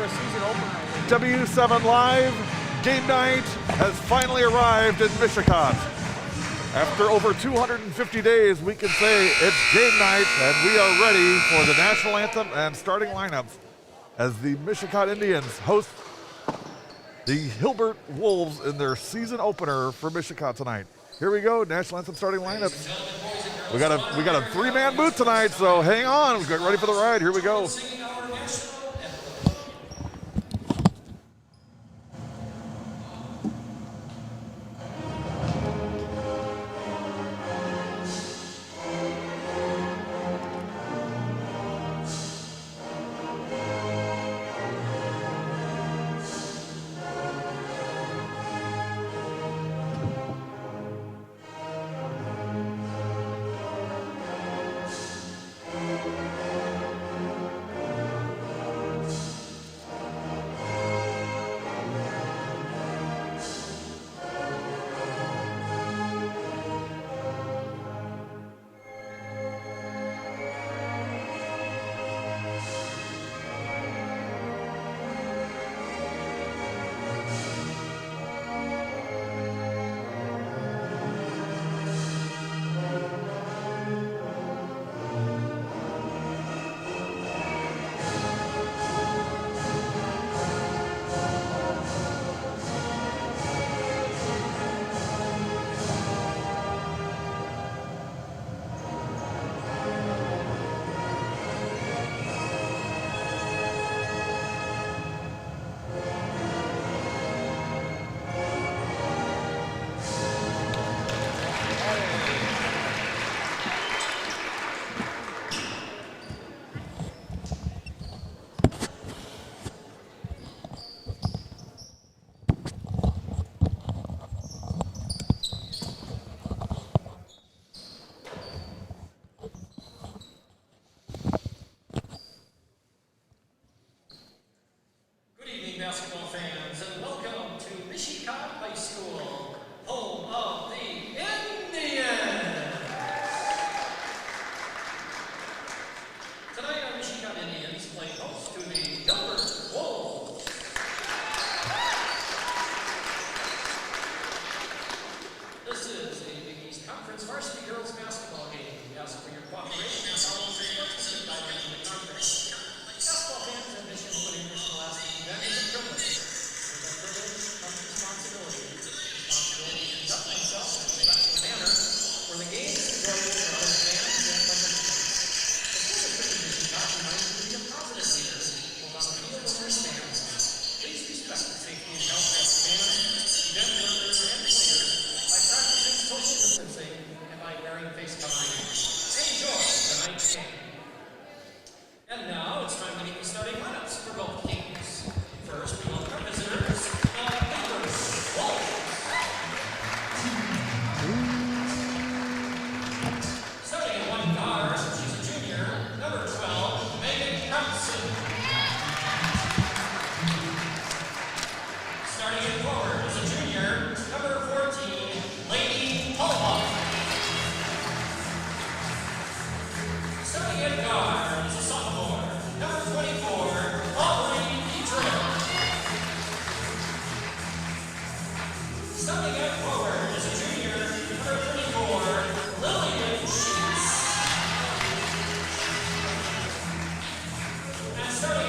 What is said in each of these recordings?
for a season opener. W7 Live game night has finally arrived in Mishicot. After over 250 days, we can say it's game night, and we are ready for the national anthem and starting lineups as the Mishicot Indians host the Hilbert Wolves in their season opener for Mishicot tonight. Here we go, national anthem starting lineups. We got a three-man booth tonight, so hang on. We're getting ready for the ride. Here we go. Basketball fans, and welcome to Mishicot High School, home of the Indians. Tonight our Mishicot Indians play host to the Hilbert Wolves. This is a Big East Conference varsity girls basketball game. We ask for your cooperation as our sportsmanship by the conference. Basketball fans and mission putting this lasting event is a privilege. With a privilege comes responsibility. Responsibility to conduct myself in a special manner for the game is enjoyable for both fans and participants. The school district of Mishicot reminds you to be a positive leader, both on the field and your stands. Please respect the safety and health of fans, event workers, and players by practicing social distancing and by wearing face coverings. Enjoy tonight's game. And now it's time to meet the starting lineups for both teams. First, we welcome our visitors, the Hilbert Wolves. Starting at one guard, she's a junior, number 12, Megan Thompson. Starting at forward is a junior, number 14, Lady Holbach. Starting at guard is a sophomore, number 24, Aubrey Dietrich. Starting at forward is a junior, number 34, Lillian Sheets. And starting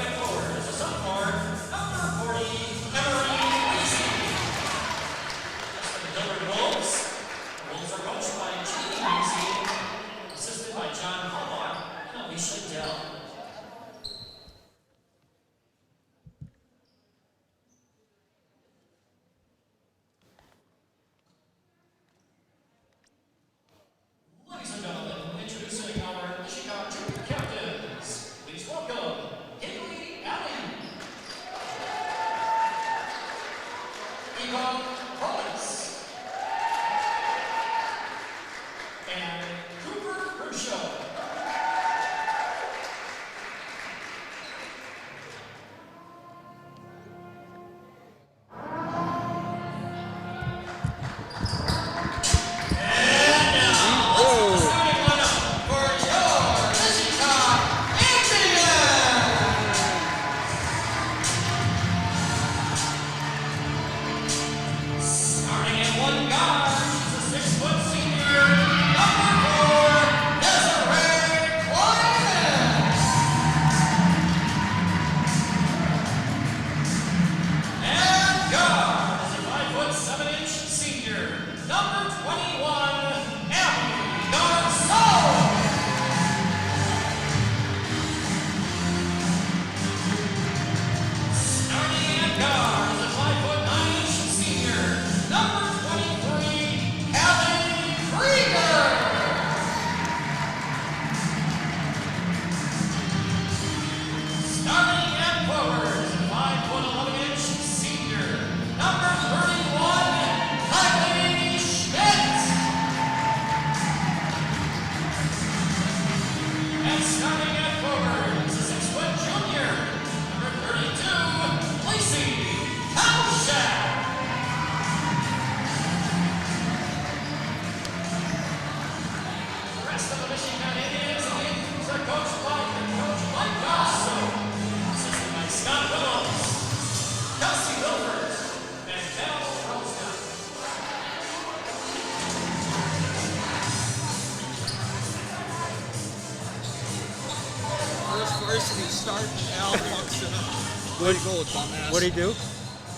start. Al fucks it up. Way to go, dumbass. What'd he do?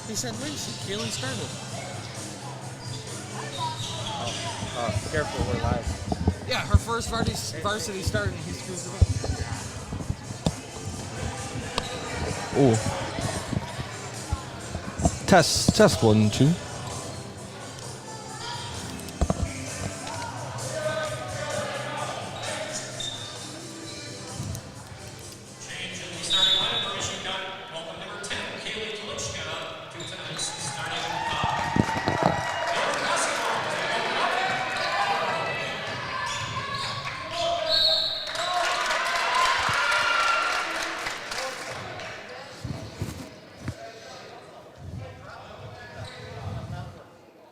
He said race. Kaylin started. Oh, careful, we're live. Yeah, her first varsity start, and he screws it up. Oh. Test 1, 2. Change in the starting lineup for Mishicot. Welcome number 10, Kaylee Telichka, to tonight's starting five. Hilbert basketball is open up.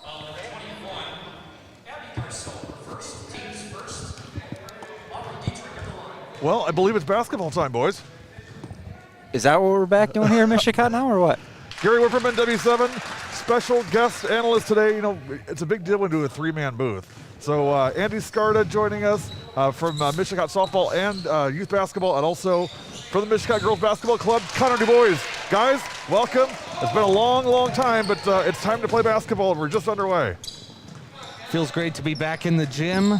Ball number 21, Abby Garcelle, first, team's first. Aubrey Dietrich at the line. Well, I believe it's basketball time, boys. Is that what we're back doing here in Mishicot now, or what? Gary Whipperman, W7, special guest analyst today. You know, it's a big deal when we do a three-man booth. So Andy Scarda joining us from Mishicot softball and youth basketball, and also from the Mishicot Girls Basketball Club, Connor DuBois. Guys, welcome. It's been a long, long time, but it's time to play basketball, and we're just underway. Feels great to be back in the gym.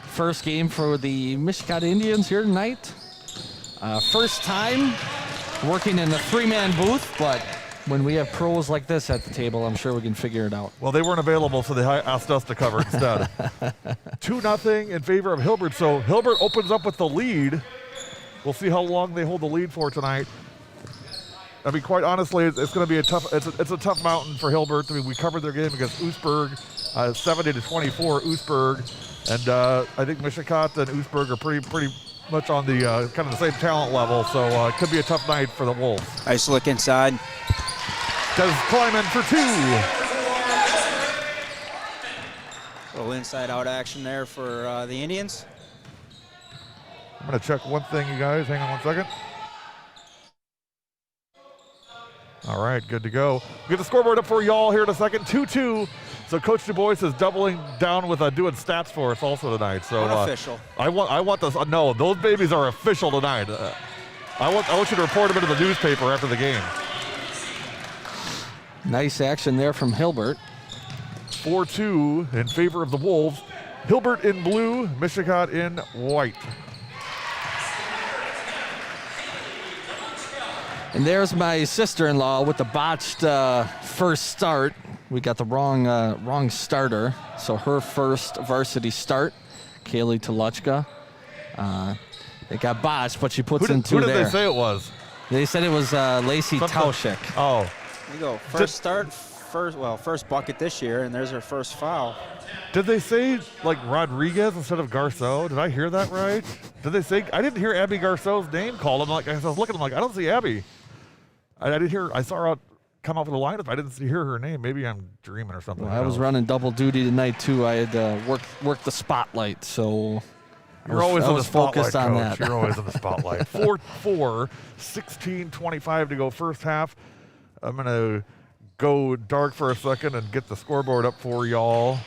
First game for the Mishicot Indians here tonight. First time working in a three-man booth, but when we have pros like this at the table, I'm sure we can figure it out. Well, they weren't available, so they asked us to cover instead. 2-0 in favor of Hilbert. So Hilbert opens up with the lead. We'll see how long they hold the lead for tonight. I mean, quite honestly, it's going to be a tough. It's a tough mountain for Hilbert. I mean, we covered their game against Oostburg, 70-24. Oostburg, and I think Mishicot and Oostburg are pretty much on the kind of the same talent level. So it could be a tough night for the Wolves. Nice look inside. Does Kleiman for 2. Little inside-out action there for the Indians. I'm going to check one thing, you guys. Hang on 1 second. All right, good to go. We'll get the scoreboard up for y'all here in a second. 2-2. So Coach DuBois is doubling down with doing stats for us also tonight. So Unofficial. I want this. No, those babies are official tonight. I want you to report them into the newspaper after the game. Nice action there from Hilbert. 4-2 in favor of the Wolves. Hilbert in blue, Mishicot in white. And there's my sister-in-law with the botched first start. We got the wrong starter. So her first varsity start, Kaylee Telichka. It got botched, but she puts in two there. Who did there. they say it was? They said it was Lacey Tauschik. Oh. There you go. First start, first bucket this year, and there's her first foul. Did they say like Rodriguez instead of Garceau? Did I hear that right? Did they say? I didn't hear Abby Garceau's name called. I was looking. I'm like, I don't see Abby. I didn't hear. I saw her come up with a lineup. I didn't hear her name. Maybe I'm dreaming or something. Well, I was running double duty tonight too. I had worked the spotlight, so You're always in the spotlight, focused on Coach. that. You're always in the spotlight. 4-4, 16:25 to go first half. I'm gonna go dark for a second and get the scoreboard up for y'all.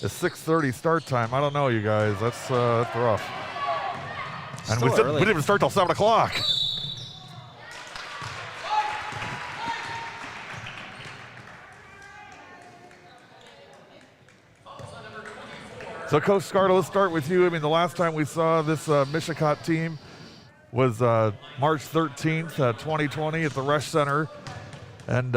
It's 6:30 start time. I don't know, you guys. That's rough. And we didn't even start till 7 o'clock. So, Coach Scarda, let's start with you. I mean, the last time we saw this Mishicot team was March 13th, 2020 at the Resch Center, and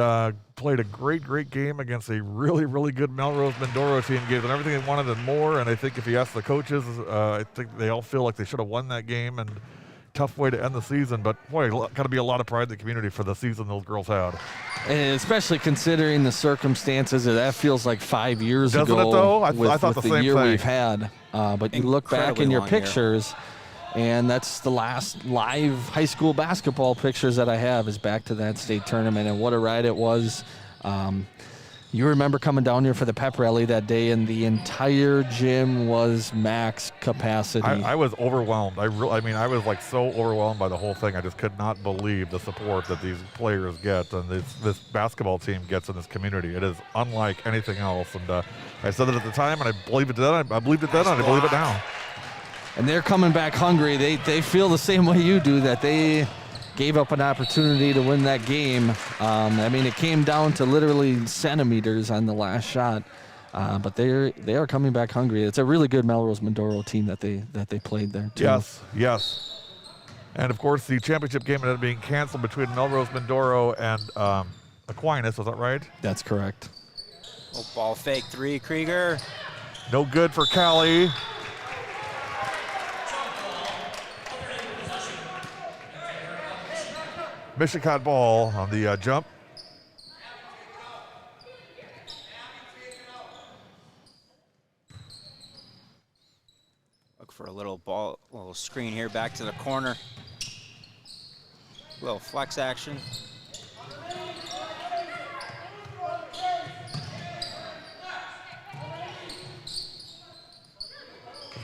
played a great game against a really good Melrose Mindoro team. Gave them everything they wanted and more, and I think if you ask the coaches, I think they all feel like they should have won that game, and tough way to end the season. But, boy, got to be a lot of pride in the community for the season those girls had. And especially considering the circumstances, that feels like 5 years Doesn't ago. it, though? I thought with the same year thing. we've had. But you look back in your pictures, and that's the last live high school basketball pictures that I have is back to that state tournament, and what a ride it was. You remember coming down here for the pep rally that day, and the entire gym was max capacity. I was overwhelmed. I was like so overwhelmed by the whole thing. I just could not believe the support that these players get and this basketball team gets in this community. It is unlike anything else. And I said it at the time, and I believed it then. I believed it then, and I believe it now. and they're coming back hungry. They feel the same way you do, that they gave up an opportunity to win that game. I mean, it came down to literally centimeters on the last shot, but they are coming back hungry. It's a really good Melrose Mindoro team that they played there too. Yes. And of course, the championship game ended up being canceled between Melrose Mindoro and Aquinas. Was that right? That's correct. Oh, ball fake 3, Krieger. No good for Callie. Mishicot ball on the jump. Look for a little screen here back to the corner. Little flex action.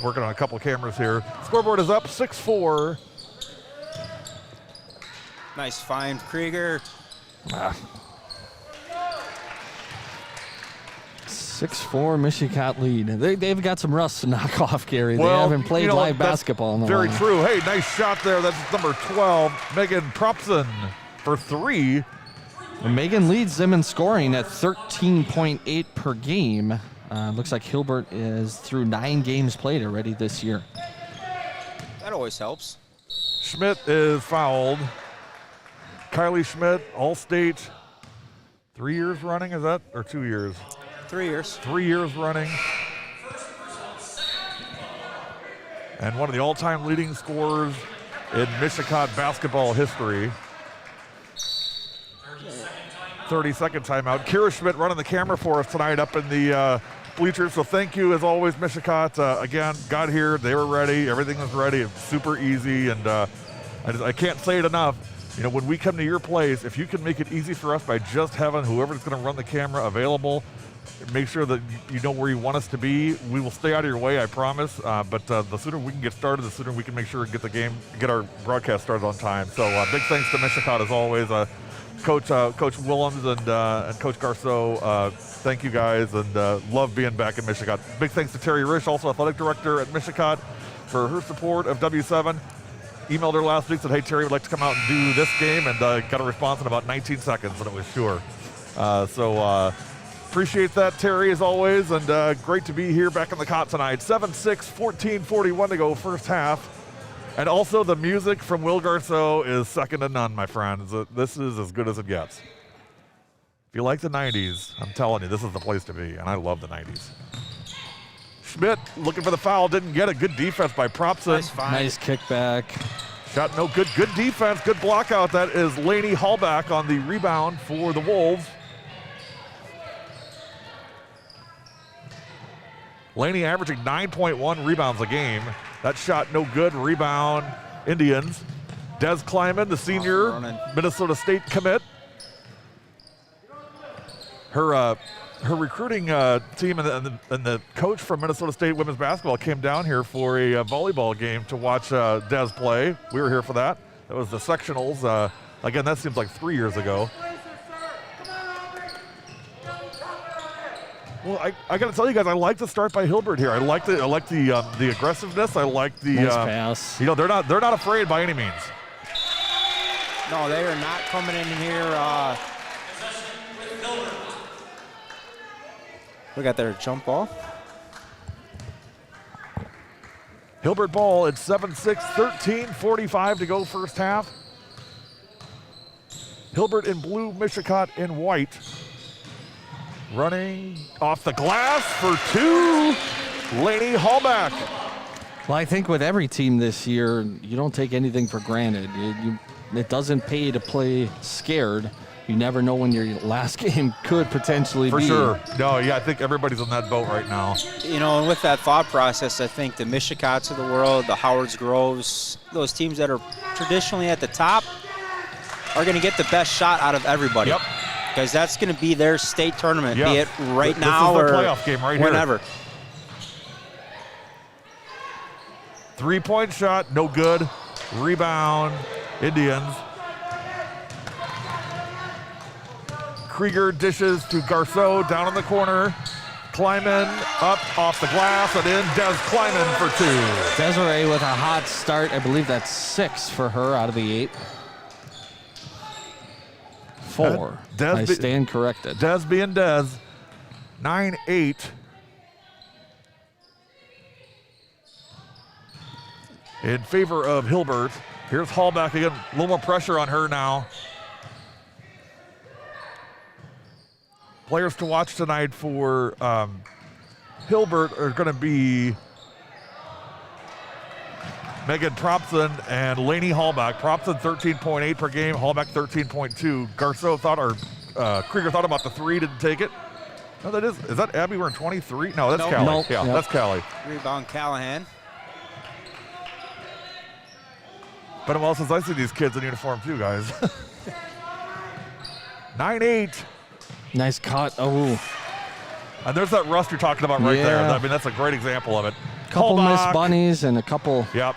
Working on a couple cameras here. Scoreboard is up 6-4. Nice find, Krieger. 6-4 Mishicot lead. They've got some rust to knock off, Gary. They haven't played live basketball in a while. Very true. Hey, nice shot there. That's number 12, Megan Propson for 3. And Megan leads them in scoring at 13.8 per game. Looks like Hilbert is through 9 games played already this year. That always helps. Schmidt is fouled. Kylie Schmidt, All-State, 3 years running, is that? Or 2 years? 3 years. 3 years running. And one of the all-time leading scorers in Mishicot basketball history. 30-second timeout. Kira Schmidt running the camera for us tonight up in the bleachers. So thank you, as always, Mishicot. Again, got here, they were ready, everything was ready. It was super easy, and I can't say it enough. You know, when we come to your place, if you can make it easy for us by just having whoever's going to run the camera available, make sure that you know where you want us to be. We will stay out of your way, I promise. But the sooner we can get started, the sooner we can make sure and get our broadcast started on time. So big thanks to Mishicot as always. Coach Willems and Coach Garceau, thank you guys, and love being back in Mishicot. Big thanks to Terry Risch, also athletic director at Mishicot, for her support of W7. Emailed her last week, said, hey, Terry would like to come out and do this game, and got a response in about 19 seconds, and it was sure. So appreciate that, Terry, as always, and great to be here back in the cot tonight. 7-6, 14:41 to go, first half. And also the music from Will Garceau is second to none, my friends. This is as good as it gets. If you like the 90s, I'm telling you, this is the place to be, and I love the 90s. Schmidt looking for the foul, didn't get it. Good defense by Propson. Nice kickback. Shot no good. Good defense, good block out. That is Lainey Hallback on the rebound for the Wolves. Lainey averaging 9.1 rebounds a game. That shot no good. Rebound, Indians. Des Kleiman, the senior Minnesota State commit. Her recruiting team and the coach from Minnesota State women's basketball came down here for a volleyball game to watch Des play. We were here for that. That was the sectionals. Again, that seems like 3 years ago. Well, I got to tell you guys, I like the start by Hilbert here. I like the aggressiveness. I like the nice pass. You know, they're not afraid by any means. No, they are not coming in here. We got their jump ball. Hilbert ball at 7-6, 13:45 to go first half. Hilbert in blue, Mishicot in white. Running off the glass for 2, Lainey Hallback. Well, I think with every team this year, you don't take anything for granted. It doesn't pay to play scared. You never know when your last game could potentially be. For sure. No, yeah, I think everybody's on that boat right now. You know, and with that thought process, I think the Mishicots of the world, the Howards Groves, those teams that are traditionally at the top are going to get the best shot out of everybody. Yep. Because that's going to be their state tournament, Yeah. be it right now or or playoff game right whenever. Here. 3-point shot, no good. Rebound, Indians. Krieger dishes to Garceau down in the corner. Kleiman up off the glass and in. Des Kleiman for 2. Desiree with a hot start. I believe that's 6 for her out of the 8. 4. I stand corrected. Des being Des. 9-8. In favor of Hilbert. Here's Hallback again. A little more pressure on her now. Players to watch tonight for Hilbert are going to be Megan Propson and Lainey Hallback. Propson 13.8 per game, Hallback 13.2. Garceau thought, or Krieger thought about the 3, didn't take it. No, that is that Abby wearing 23? No, that's Callie. Nope. Yeah, that's Callie. Rebound Callahan. Been a while since I see these kids in uniform too, guys. 9-8. Nice cut. Oh. And there's that rust you're talking about right there. Yeah. I mean, that's a great example of it. Couple Hallback. missed bunnies and a couple. Yep.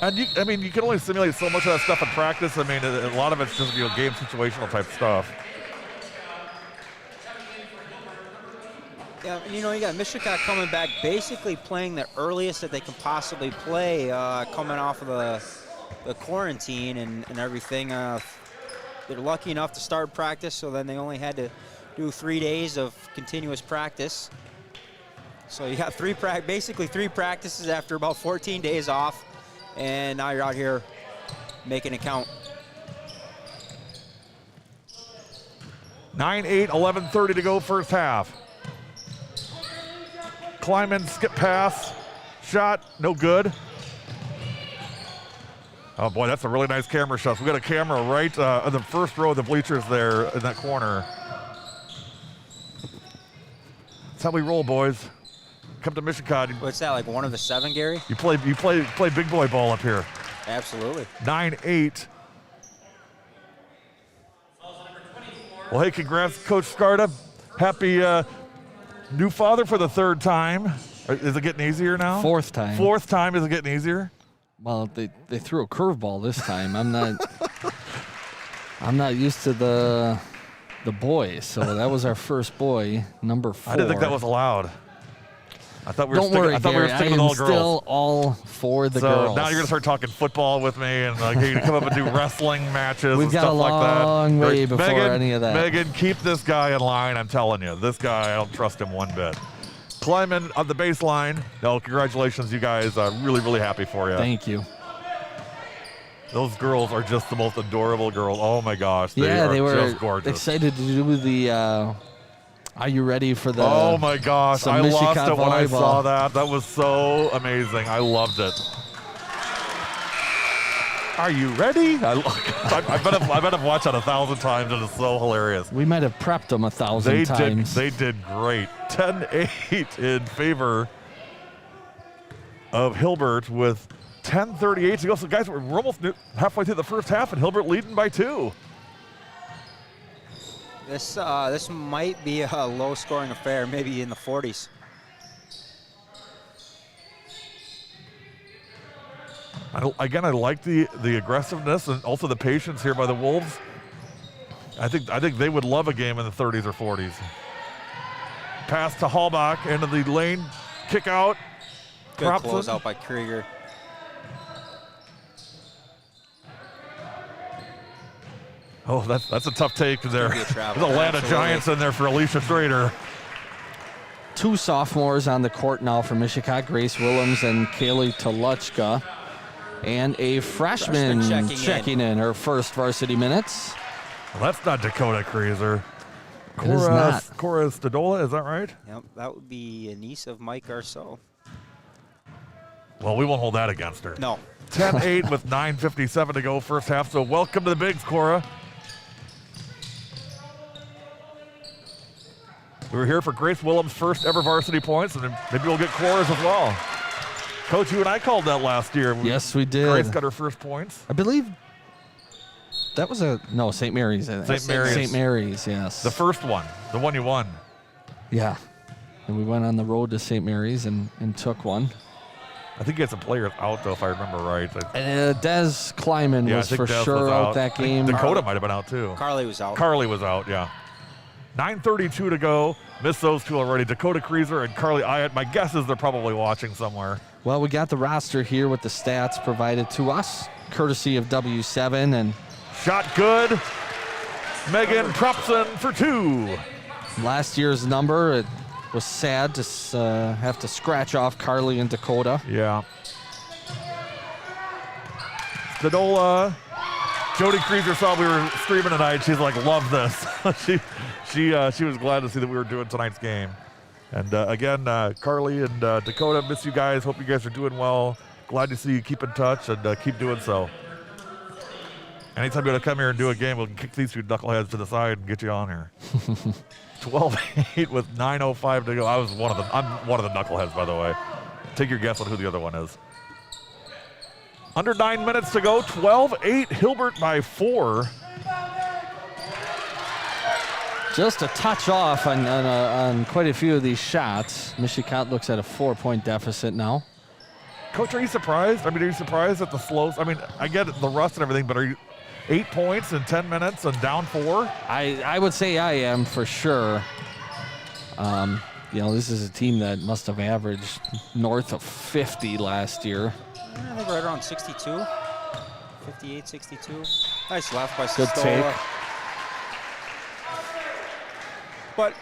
And you can only simulate so much of that stuff in practice. I mean, a lot of it's just game situational type stuff. Yeah, you got Mishicot coming back, basically playing the earliest that they can possibly play, coming off of the quarantine and everything. They're lucky enough to start practice, so then they only had to do 3 days of continuous practice. So you got basically three practices after about 14 days off, and now you're out here making it count. 9-8, 11:30 to go first half. Kleiman skip pass, shot, no good. Oh boy, that's a really nice camera shot. We got a camera right in the first row of the bleachers there in that corner. That's how we roll, boys. Come to Mishicot. What's that, like 1 of the 7, Gary? You play big boy ball up here. Absolutely. 9-8. Well, hey, congrats, Coach Scarda. Happy new father for the 3rd time. Is it getting easier now? 4th time. 4th time. Is it getting easier? Well, they threw a curveball this time. I'm not used to the boys, so that was our first boy, number 4. I didn't think that was allowed. I thought we were Don't worry, sticking Gary, with I all am girls. still all for the girls. So now you're gonna start talking football with me, and you're gonna come up and do wrestling matches We've and got stuff a like that. long way before Megan, any of that. Megan, keep this guy in line. I'm telling you, this guy, I don't trust him one bit. Kleiman on the baseline. No, congratulations, you guys. Really, really happy for you. Thank you. Those girls are just the most adorable girls. Oh my gosh, they were just gorgeous. excited to do the. Are you ready for the? Oh my gosh, I lost Mishicot it when I volleyball. saw that. That was so amazing. I loved it. Are you ready? I bet I've watched that 1,000 times. It is so hilarious. We might have prepped them 1,000 times. They did great. 10-8 in favor of Hilbert with 10:38 to go. So guys, we're almost halfway through the first half, and Hilbert leading by 2. This might be a low-scoring affair, maybe in the 40s. Again, I like the aggressiveness and also the patience here by the Wolves. I think they would love a game in the 30s or 40s. Pass to Hallbach into the lane, kick out. Good close out by Krieger. Oh, that's a tough take there. There's Atlanta Giants in there for Alicia Schrader. 2 sophomores on the court now for Mishicot, Grace Willems and Kaylee Toluchka. And a freshman checking in her first varsity minutes. Well, that's not Dakota Kreeser. It is not. Cora Stadola, is that right? Yep, that would be a niece of Mike Garceau. Well, we won't hold that against her. No. 10-8 with 9:57 to go first half. So welcome to the Bigs, Cora. We were here for Grace Willems' first ever varsity points, and maybe we'll get Cora's as well. Coach, you and I called that last year. Yes, we did. Grace got her first points. I believe that was St. Mary's. I think. St. Mary's, yes. The first one, the one you won. Yeah. And we went on the road to St. Mary's and took one. I think he had some players out, though, if I remember right. Des Kleiman was for sure out that game. Dakota might have been out, too. Carly was out. Carly was out, yeah. 9:32 to go. Missed those two already. Dakota Kreeser and Carly Ayatt. My guess is they're probably watching somewhere. Well, we got the roster here with the stats provided to us, courtesy of W7. And shot good. Megan Propson for 2. Last year's number, it was sad to have to scratch off Carly and Dakota. Yeah. Stadola. Jody Kreeser saw we were streaming tonight. She's like, love this. she was glad to see that we were doing tonight's game. And again, Carly and Dakota, miss you guys. Hope you guys are doing well. Glad to see you keep in touch and keep doing so. Anytime you want to come here and do a game, we'll kick these two knuckleheads to the side and get you on here. 12-8 with 9:05 to go. I'm one of the knuckleheads, by the way. Take your guess on who the other one is. Under 9 minutes to go. 12-8. Hilbert by 4. Just a touch off on quite a few of these shots. Mishicot looks at a 4-point deficit now. Coach, are you surprised? I mean, are you surprised at the slows? I mean, I get the rust and everything, but are you 8 points in 10 minutes and down 4? I would say I am for sure. This is a team that must have averaged north of 50 last year. I think right around 62, 58, 62. Nice left by Good Stola. take. But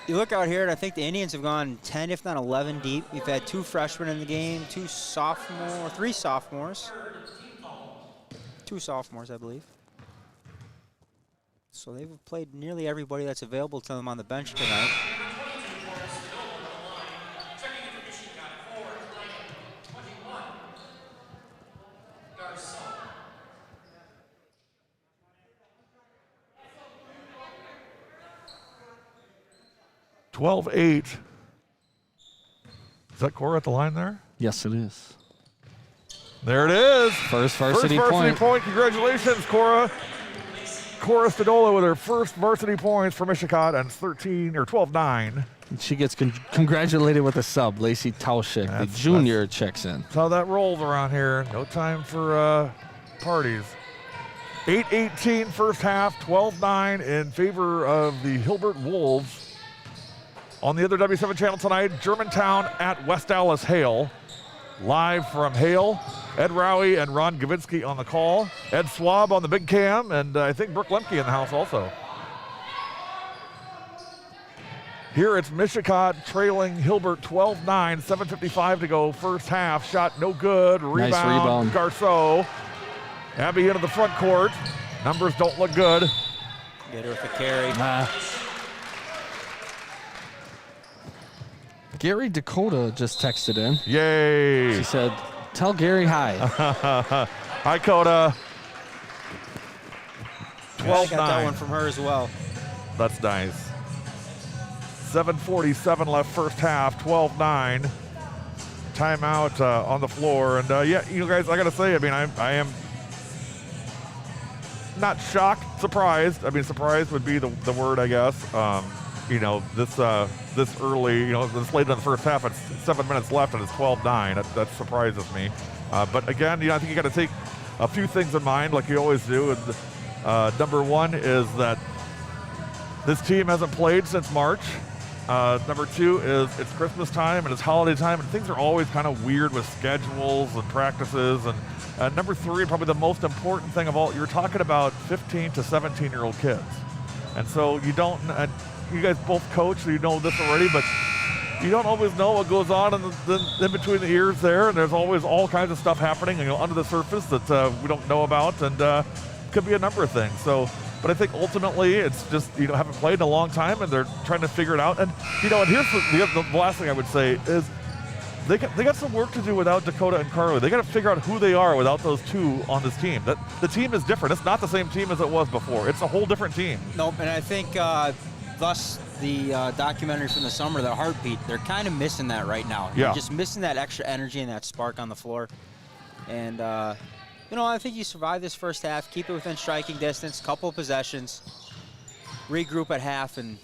you look out here, and I think the Indians have gone 10, if not 11 deep. We've had 2 freshmen in the game, 3 sophomores. 2 sophomores, I believe. So they've played nearly everybody that's available to them on the bench tonight. $12-8. Is that Cora at the line there? Yes, it is. There it is. First varsity point. Congratulations, Cora. Cora Stadola with her first varsity points for Mishicot, and 12-9. She gets congratulated with a sub. Lacey Tauschik, the junior, checks in. That's how that rolls around here. No time for parties. 8:18 first half, 12-9 in favor of the Hilbert Wolves. On the other W7 channel tonight, Germantown at West Allis Hale. Live from Hale, Ed Rowie and Ron Gavinsky on the call. Ed Swab on the big cam, and I think Brooke Lemke in the house also. Here it's Mishicot trailing Hilbert 12-9, 7:55 to go first half. Shot no good. Nice rebound. Garceau. Abby into the front court. Numbers don't look good. Get her with the carry. Gary Dakota just texted in. Yay. She said, tell Gary hi. Hi, Coda. 12-9. I got that one from her as well. That's nice. 7:47 left first half, 12-9. Timeout on the floor. And, guys, I got to say, I mean, I am not shocked, surprised. I mean, surprised would be the word, I guess. This early, this late in the first half, it's 7 minutes left and it's 12-9. That surprises me. But again, I think you got to take a few things in mind, like you always do. And number one is that this team hasn't played since March. Number two is it's Christmas time and it's holiday time, and things are always kind of weird with schedules and practices. And number three, probably the most important thing of all, you're talking about 15 to 17-year-old kids. And so you don't, you guys both coach, so you know this already, but you don't always know what goes on in between the ears there, and there's always all kinds of stuff happening under the surface that we don't know about, and could be a number of things. So, but I think ultimately it's just, haven't played in a long time, and they're trying to figure it out. And, and here's the last thing I would say is they got some work to do without Dakota and Carly. They got to figure out who they are without those two on this team. The team is different. It's not the same team as it was before. It's a whole different team. Nope, and I think thus the documentary from the summer, the Heartbeat, they're kind of missing that right now. Yeah. They're just missing that extra energy and that spark on the floor. And, I think you survive this first half, keep it within striking distance, couple of possessions, regroup at half, and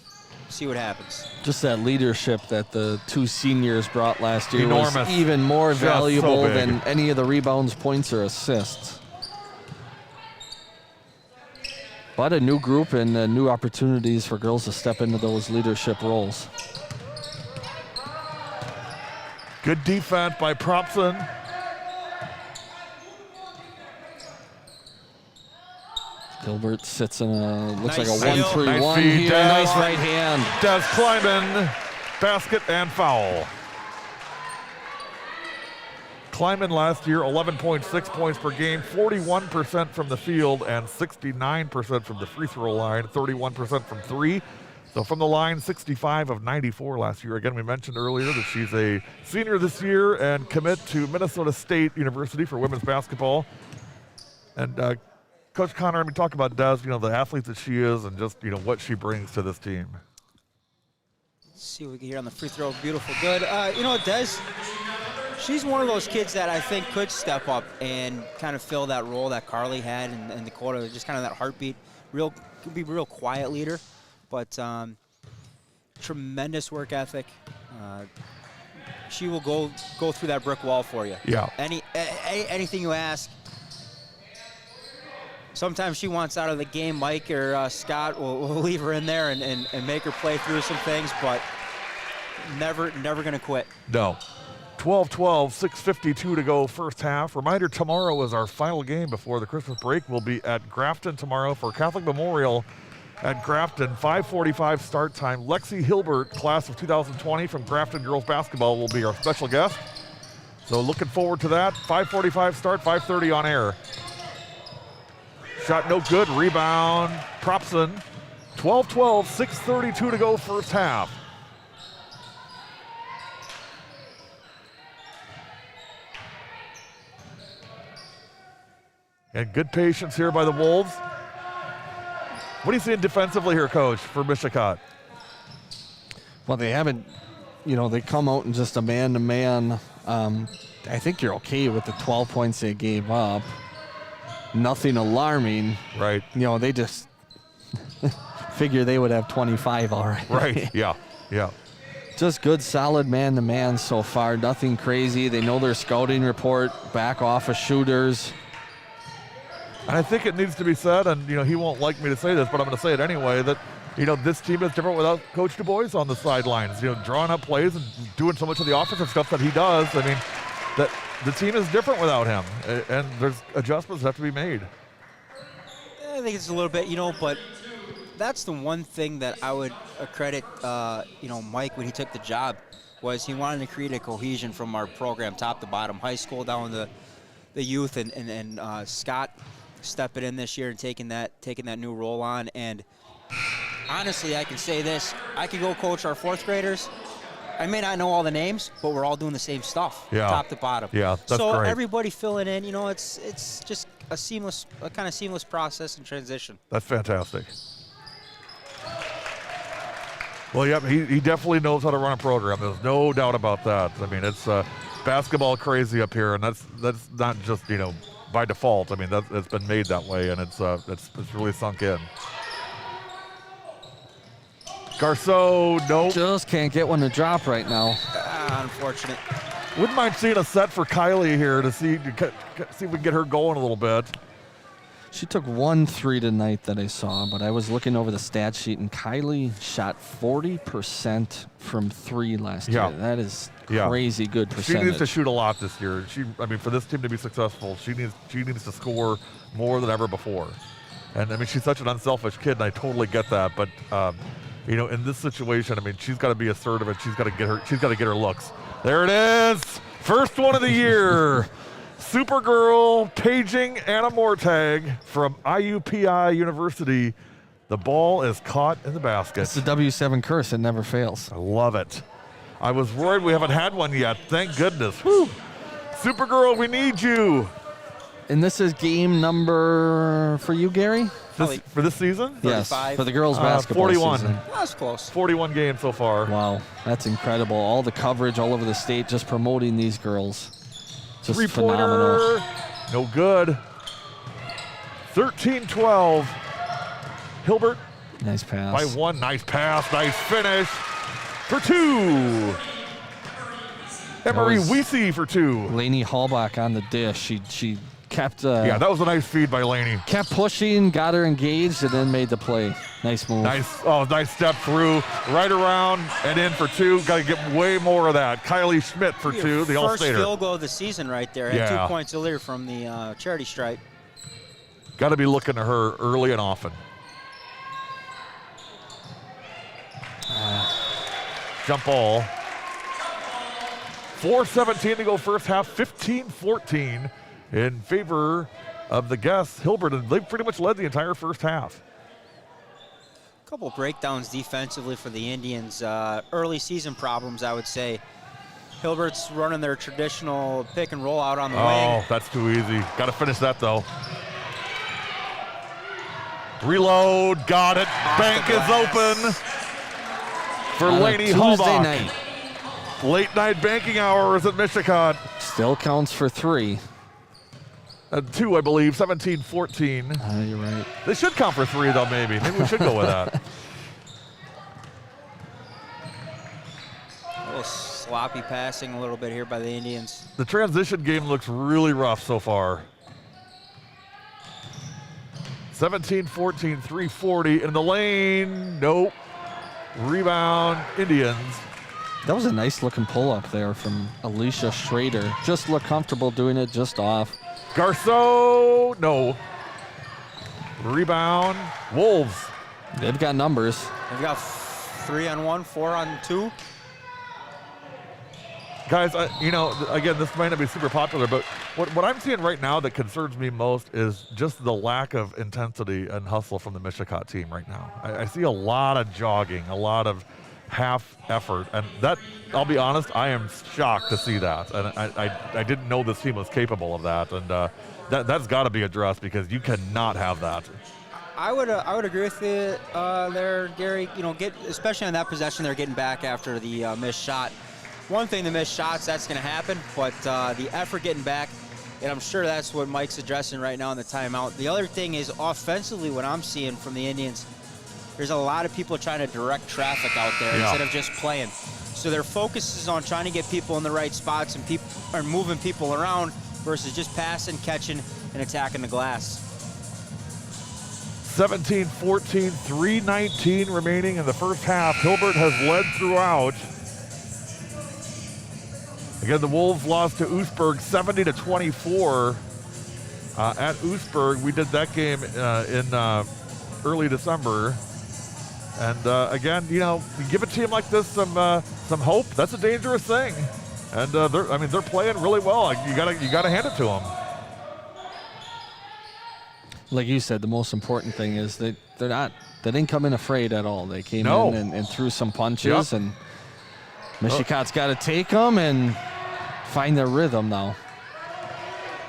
see what happens. Just that leadership that the two seniors brought last year Enormous. was even more Just valuable so big. than any of the rebounds, points, or assists. But a new group and new opportunities for girls to step into those leadership roles. Good defense by Propson. Hilbert sits in a, looks Nice like a 1-3-1 Nice feed, here. Des. Nice right hand. Des Kleiman, basket and foul. Kleiman last year, 11.6 points per game, 41% from the field and 69% from the free throw line, 31% from three. So from the line, 65 of 94 last year. Again, we mentioned earlier that she's a senior this year and commit to Minnesota State University for women's basketball. And Coach Connor, I mean, talk about Des, the athlete that she is and just, what she brings to this team. Let's see what we can hear on the free throw. Beautiful, good. Des, she's one of those kids that I think could step up and kind of fill that role that Carly had in the quarter, just kind of that heartbeat. Could be a real quiet leader, but tremendous work ethic. She will go through that brick wall for you. Yeah. Anything you ask. Sometimes she wants out of the game. Mike or Scott will leave her in there and make her play through some things, but never going to quit. No. 12-12, 6:52 to go first half. Reminder, tomorrow is our final game before the Christmas break. We'll be at Grafton tomorrow for Catholic Memorial at Grafton. 5:45 start time. Lexi Hilbert, class of 2020 from Grafton Girls Basketball, will be our special guest. So looking forward to that. 5:45 start, 5:30 on air. Shot no good, rebound, Propson. 12-12, 6:32 to go first half. And good patience here by the Wolves. What are you seeing defensively here, Coach, for Mishicot? Well, they haven't, they come out in just a man-to-man. I think you're okay with the 12 points they gave up. Nothing alarming. Right. They just figure they would have 25 already. Right, yeah. Just good, solid man-to-man so far. Nothing crazy. They know their scouting report, back off of shooters. And I think it needs to be said, and he won't like me to say this, but I'm going to say it anyway, that this team is different without Coach Du Bois on the sidelines. Drawing up plays and doing so much of the offensive stuff that he does. I mean, that the team is different without him, and there's adjustments that have to be made. I think it's a little bit, but that's the one thing that I would credit, Mike when he took the job, was he wanted to create a cohesion from our program, top to bottom, high school down to the youth, and Scott stepping in this year and taking that new role on. And honestly, I can say this: I could go coach our fourth graders. I may not know all the names, but we're all doing the same stuff, top to bottom. Yeah, that's so great. Everybody filling in, it's just a kind of seamless process and transition. That's fantastic. Well, yeah, he definitely knows how to run a program. There's no doubt about that. I mean, it's basketball crazy up here, and that's not just by default. I mean, it's been made that way, and it's really sunk in. Garceau, nope. Just can't get one to drop right now. Unfortunate. Wouldn't mind seeing a set for Kylie here to see if we can get her going a little bit. She took 1 3 tonight that I saw, but I was looking over the stat sheet, and Kylie shot 40% from 3 last year. That is crazy good percentage. She needs to shoot a lot this year. For this team to be successful, she needs to score more than ever before. And I mean, she's such an unselfish kid, and I totally get that. But in this situation, I mean, she's got to be assertive, and she's got to get her looks. There it is, first one of the year. Supergirl paging Anna Mortag from IUPI University. The ball is caught in the basket. It's the W7 curse. It never fails. I love it. I was worried we haven't had one yet. Thank goodness. Woo. Supergirl, we need you. And this is game number for you, Gary? For this season? Yes, 35. for the girls basketball 41. season. That's close. 41 games so far. Wow, that's incredible. All the coverage all over the state just promoting these girls. Just phenomenal. No good. 13-12. Hilbert. Nice pass. By 1. Nice pass. Nice finish. For 2. Emery Weesey for 2. Lainey Hallbach on the dish. She kept. Yeah, that was a nice feed by Laney. Kept pushing, got her engaged, and then made the play. Nice move. Nice step through, right around and in for 2. Got to get way more of that. Kylie Schmidt for 2, the All-Stater. First field goal of the season right there. Had 2 points earlier from the charity stripe. Got to be looking to her early and often. Jump ball. 4:17 to go first half, 15-14 in favor of the guests, Hilbert, and they've pretty much led the entire first half. A couple breakdowns defensively for the Indians. Early season problems, I would say. Hilbert's running their traditional pick and roll out on the wing. Oh, that's too easy. Got to finish that, though. Reload, got it. Bank is open for Laney Hallbach. Night. Late night banking hours at Mishicot. Still counts for 3. 2, I believe, 17-14. You're right. They should count for 3, though, maybe. Maybe we should go with that. A little sloppy passing a little bit here by the Indians. The transition game looks really rough so far. 17-14, 3:40 in the lane. Nope. Rebound, Indians. That was a nice looking pull up there from Alicia Schrader. Just looked comfortable doing it just off. Garceau, no. Rebound, Wolves. They've got numbers. They've got 3-on-1, 4-on-2. Guys, again, this might not be super popular, but what I'm seeing right now that concerns me most is just the lack of intensity and hustle from the Mishicot team right now. I see a lot of jogging, a lot of half effort, and that, I'll be honest, I am shocked to see that, and I didn't know this team was capable of that, and that's got to be addressed because you cannot have that. I would agree with you there, Gary. Especially on that possession, they're getting back after the missed shot. One thing, the missed shots, that's going to happen, but the effort getting back, and I'm sure that's what Mike's addressing right now in the timeout. The other thing is offensively, what I'm seeing from the Indians, there's a lot of people trying to direct traffic out there instead of just playing. So their focus is on trying to get people in the right spots and people are moving people around versus just passing, catching, and attacking the glass. 17-14, 3:19 remaining in the first half. Hilbert has led throughout. Again, the Wolves lost to Oostburg 70-24 at Oostburg. We did that game in early December. And again, you give a team like this some hope. That's a dangerous thing. And they're playing really well. You gotta hand it to them. Like you said, the most important thing is they didn't come in afraid at all. They came in and threw some punches, and Mishicot's got to take them and find their rhythm now.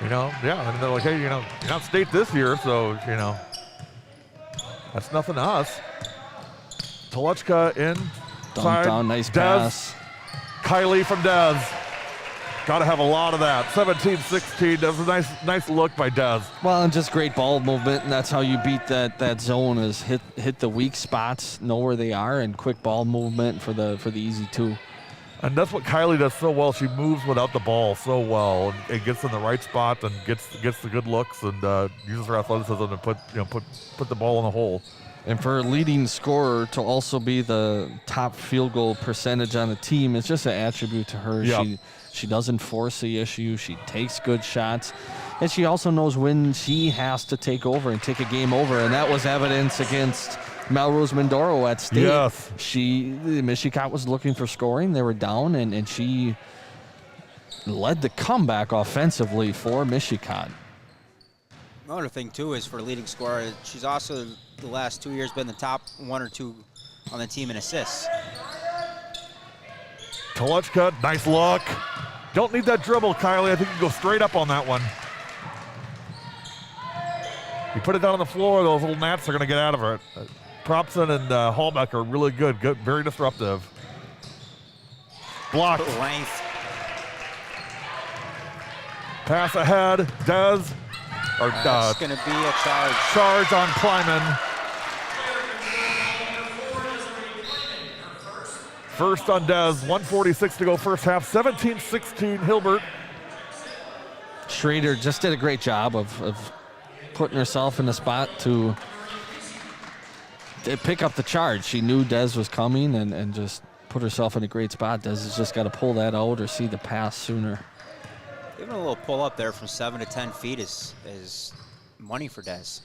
And they're like, hey, you're not state this year, so that's nothing to us. Toluchka in. Dunked down, nice pass. Kylie from Dez. Got to have a lot of that. 17-16. That was a nice look by Dez. Well, and just great ball movement, and that's how you beat that zone is hit the weak spots, know where they are, and quick ball movement for the easy 2. And that's what Kylie does so well. She moves without the ball so well, and gets in the right spot and gets the good looks and uses her athleticism to put the ball in the hole. And for a leading scorer to also be the top field goal percentage on the team is just an attribute to her. Yep. She doesn't force the issue. She takes good shots. And she also knows when she has to take over and take a game over. And that was evidence against Melrose Mindoro at State. Yes. Mishicot was looking for scoring. They were down, and she led the comeback offensively for Mishicot. Another thing, too, is for leading scorer, she's also the last 2 years been the top 1 or 2 on the team in assists. Toluchka, nice look. Don't need that dribble, Kylie. I think you can go straight up on that one. You put it down on the floor, those little gnats are going to get out of it. Propson and Hallbeck are really good, very disruptive. Blocked. Length. Pass ahead, Dez. It's going to be a charge. Charge on Kleiman. First on Dez, 1:46 to go first half, 17-16 Hilbert. Schrader just did a great job of putting herself in the spot to pick up the charge. She knew Des was coming and just put herself in a great spot. Des has just got to pull that out or see the pass sooner. Even a little pull up there from 7 to 10 feet is money for Des.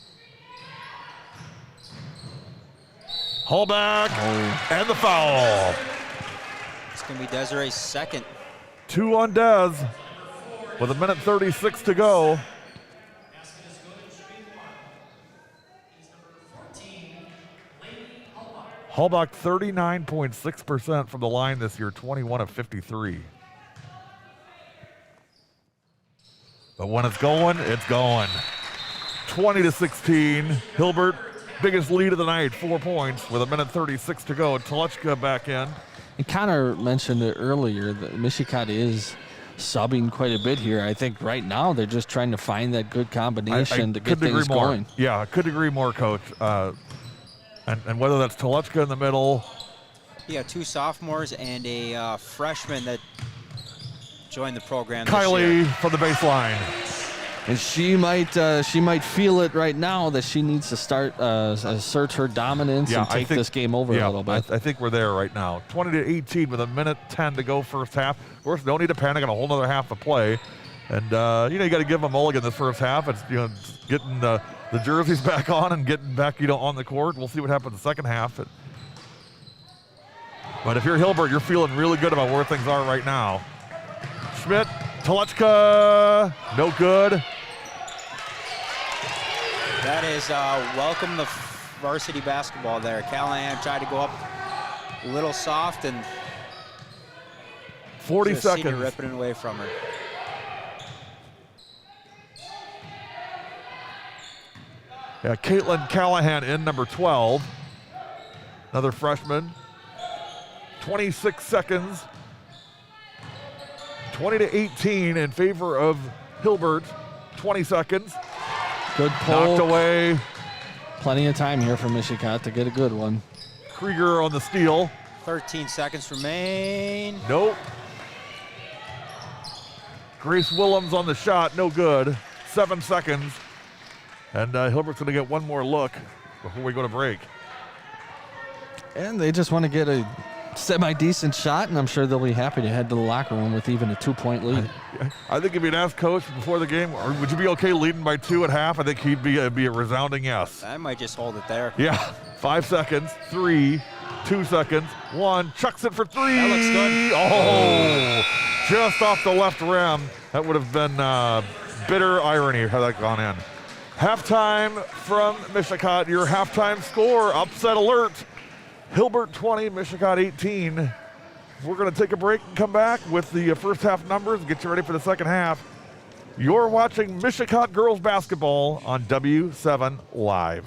Hallback and the foul. It's going to be Desiree's second. 2 on Des with 1:36 to go. Hallback 39.6% from the line this year, 21 of 53. But when it's going, it's going. 20-16. Hilbert, biggest lead of the night, 4 points with 1:36 to go. Telechka back in. And Connor mentioned it earlier that Mishicot is subbing quite a bit here. I think right now they're just trying to find that good combination to get things going. Yeah, I couldn't agree more, Coach. And whether that's Telechka in the middle. You got 2 sophomores and a freshman that joined the program Kylie this year. from the baseline. And she might feel it right now that she needs to start assert her dominance and take this game over a little bit. I think we're there right now. 20-18 with 1:10 to go first half. Of course, no need to panic on a whole other half of play. And, you got to give them a mulligan this first half. It's, getting the jerseys back on and getting back, on the court. We'll see what happens in the second half. But if you're Hilbert, you're feeling really good about where things are right now. Schmidt, Telechka, no good. That is welcome to varsity basketball there. Callahan tried to go up a little soft and 40 seconds. Ripping it away from her. Yeah, Caitlin Callahan in, number 12. Another freshman. 26 seconds. 20-18 in favor of Hilbert. 20 seconds. Good pull. Knocked away. Plenty of time here for Mishicot to get a good one. Krieger on the steal. 13 seconds remain. Nope. Grace Willems on the shot, no good. 7 seconds. And Hilbert's going to get one more look before we go to break. And they just want to get a semi-decent shot, and I'm sure they'll be happy to head to the locker room with even a 2-point lead. I think if you'd ask Coach before the game, or would you be okay leading by 2 at half? I think he'd be a resounding yes. I might just hold it there. Yeah, 5 seconds, 3, 2 seconds, 1, chucks it for 3. That looks good. Oh, just off the left rim. That would have been bitter irony had that gone in. Halftime from Mishicot, your halftime score, upset alert. Hilbert 20, Mishicot 18. We're going to take a break and come back with the first half numbers and get you ready for the second half. You're watching Mishicot girls basketball on W7 Live.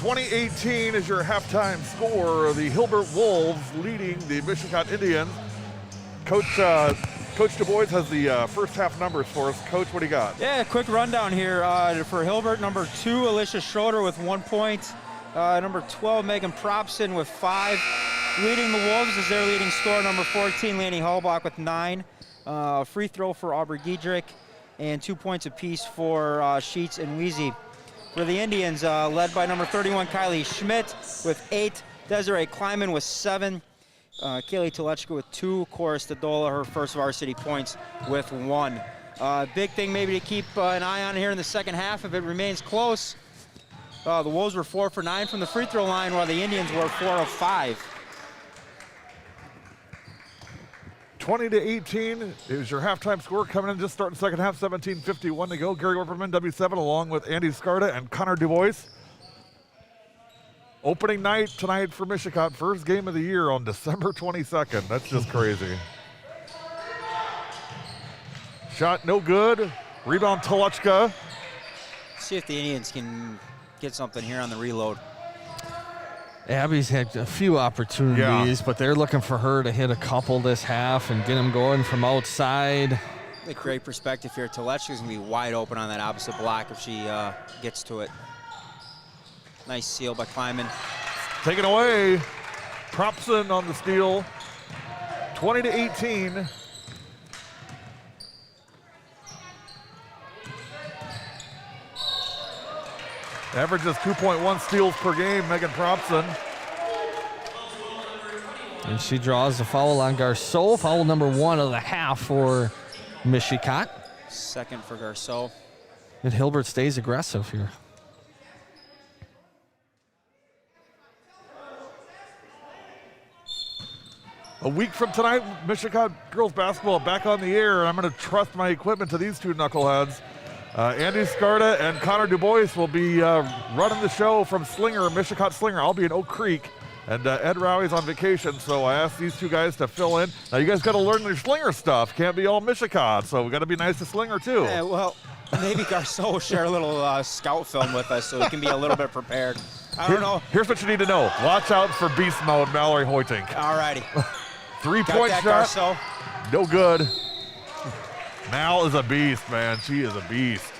2018 is your halftime score. The Hilbert Wolves leading the Mishicot Indians. Coach Du Bois has the first half numbers for us. Coach, what do you got? Yeah, quick rundown here for Hilbert. Number 2, Alicia Schroeder with 1 point. Number 12, Megan Propson with 5. Leading the Wolves is their leading scorer. Number 14, Lanny Hallbach with 9. Free throw for Aubrey Giedrich, and 2 points apiece for Sheets and Weezy. For the Indians, led by number 31, Kylie Schmidt with 8. Desiree Kleiman with 7. Kaylee Telechka with 2. Cora Stadola, her first varsity points, with 1. Big thing maybe to keep an eye on here in the second half if it remains close. The Wolves were 4 for 9 from the free throw line, while the Indians were 4 of 5. 20-18 is your halftime score. Coming in just starting second half, 17:51 to go. Gary Orperman, W7, along with Andy Scarda and Connor Du Bois. Opening night tonight for Mishicot. First game of the year on December 22nd. That's just crazy. Shot no good. Rebound Telechka. See if the Indians can get something here on the reload. Abby's had a few opportunities, but they're looking for her to hit a couple this half and get them going from outside. A great perspective here. Telechka's going to be wide open on that opposite block if she gets to it. Nice seal by Kleiman. Taken away. Propson on the steal. 20-18. Averages 2.1 steals per game, Megan Propson. And she draws a foul on Garceau. Foul number 1 of the half for Mishicot. Second for Garceau. And Hilbert stays aggressive here. A week from tonight, Mishicot girls basketball back on the air, and I'm going to trust my equipment to these two knuckleheads. Andy Scarda and Connor Du Bois will be running the show from Slinger, Mishicot Slinger. I'll be in Oak Creek, and Ed Rowey's on vacation, so I asked these two guys to fill in. Now, you guys got to learn your Slinger stuff. Can't be all Mishicot, so we got to be nice to Slinger, too. Yeah, well, maybe Garceau will share a little scout film with us so we can be a little bit prepared. I don't know. Here's what you need to know. Watch out for beast mode, Mallory Hoytink. All righty. 3-point shot. Garceau. No good. Mal is a beast, man. She is a beast.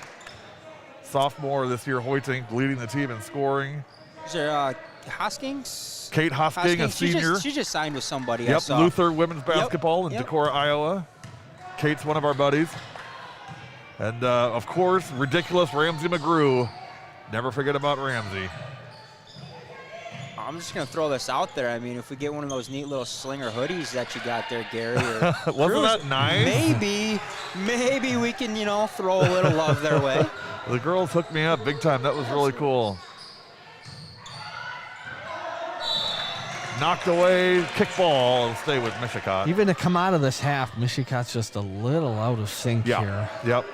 Sophomore this year, Hoytink leading the team in scoring. Is there Hoskins? Kate Hosking, a senior. She just signed with somebody. Yep, Luther women's basketball in Decorah, Iowa. Kate's one of our buddies. And, of course, ridiculous Ramsey McGrew. Never forget about Ramsey. I'm just going to throw this out there. I mean, if we get one of those neat little Slinger hoodies that you got there, Gary. Or Wasn't that nice? Maybe we can, throw a little love their way. The girls hooked me up big time. That was really cool. Knocked away, kickball, and stay with Mishicot. Even to come out of this half, Mishicot's just a little out of sync here. Yep.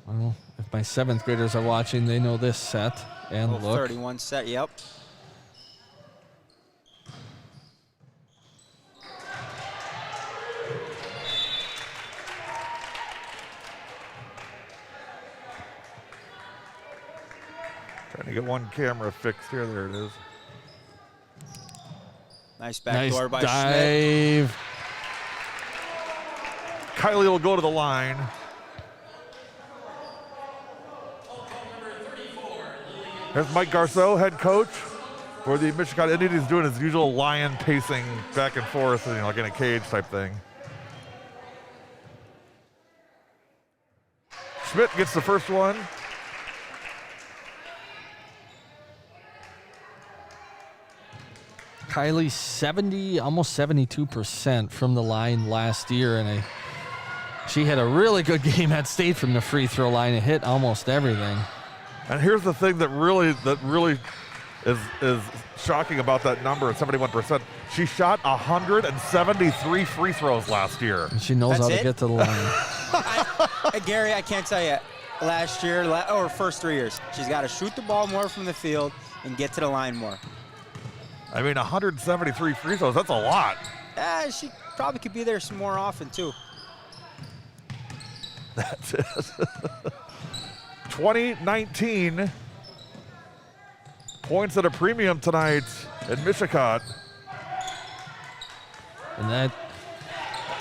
Well, if my 7th graders are watching, they know this set. And look. 31 set, yep. Trying to get one camera fixed here. There it is. Nice backdoor by Schmidt. Dive. Kylie will go to the line. There's Mike Garceau, head coach for the Mishicot Indians. He's doing his usual lion pacing back and forth, like in a cage type thing. Schmidt gets the first one. Kylie 70, almost 72% from the line last year, and she had a really good game at State from the free throw line. It hit almost everything. And here's the thing that really is shocking about that number at 71%. She shot 173 free throws last year. And she knows how to get to the line. Gary, I can't tell you, last year, or first 3 years, she's got to shoot the ball more from the field and get to the line more. I mean, 173 free throws, that's a lot. She probably could be there some more often, too. That's it. 2019 points at a premium tonight in Mishicot. And that,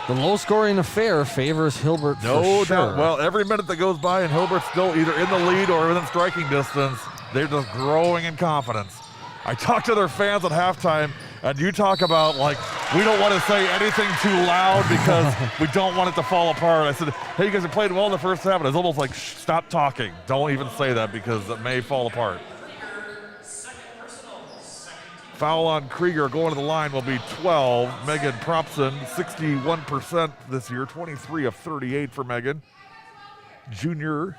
the low-scoring affair favors Hilbert for No sure. doubt. Well, every minute that goes by and Hilbert's still either in the lead or within striking distance, they're just growing in confidence. I talked to their fans at halftime, and you talk about, like, we don't want to say anything too loud because we don't want it to fall apart. I said, hey, you guys have played well in the first half, and it's almost like, shh, stop talking. Don't even say that because it may fall apart. Foul on Krieger going to the line will be 12. Megan Propson, 61% this year, 23 of 38 for Megan. Junior.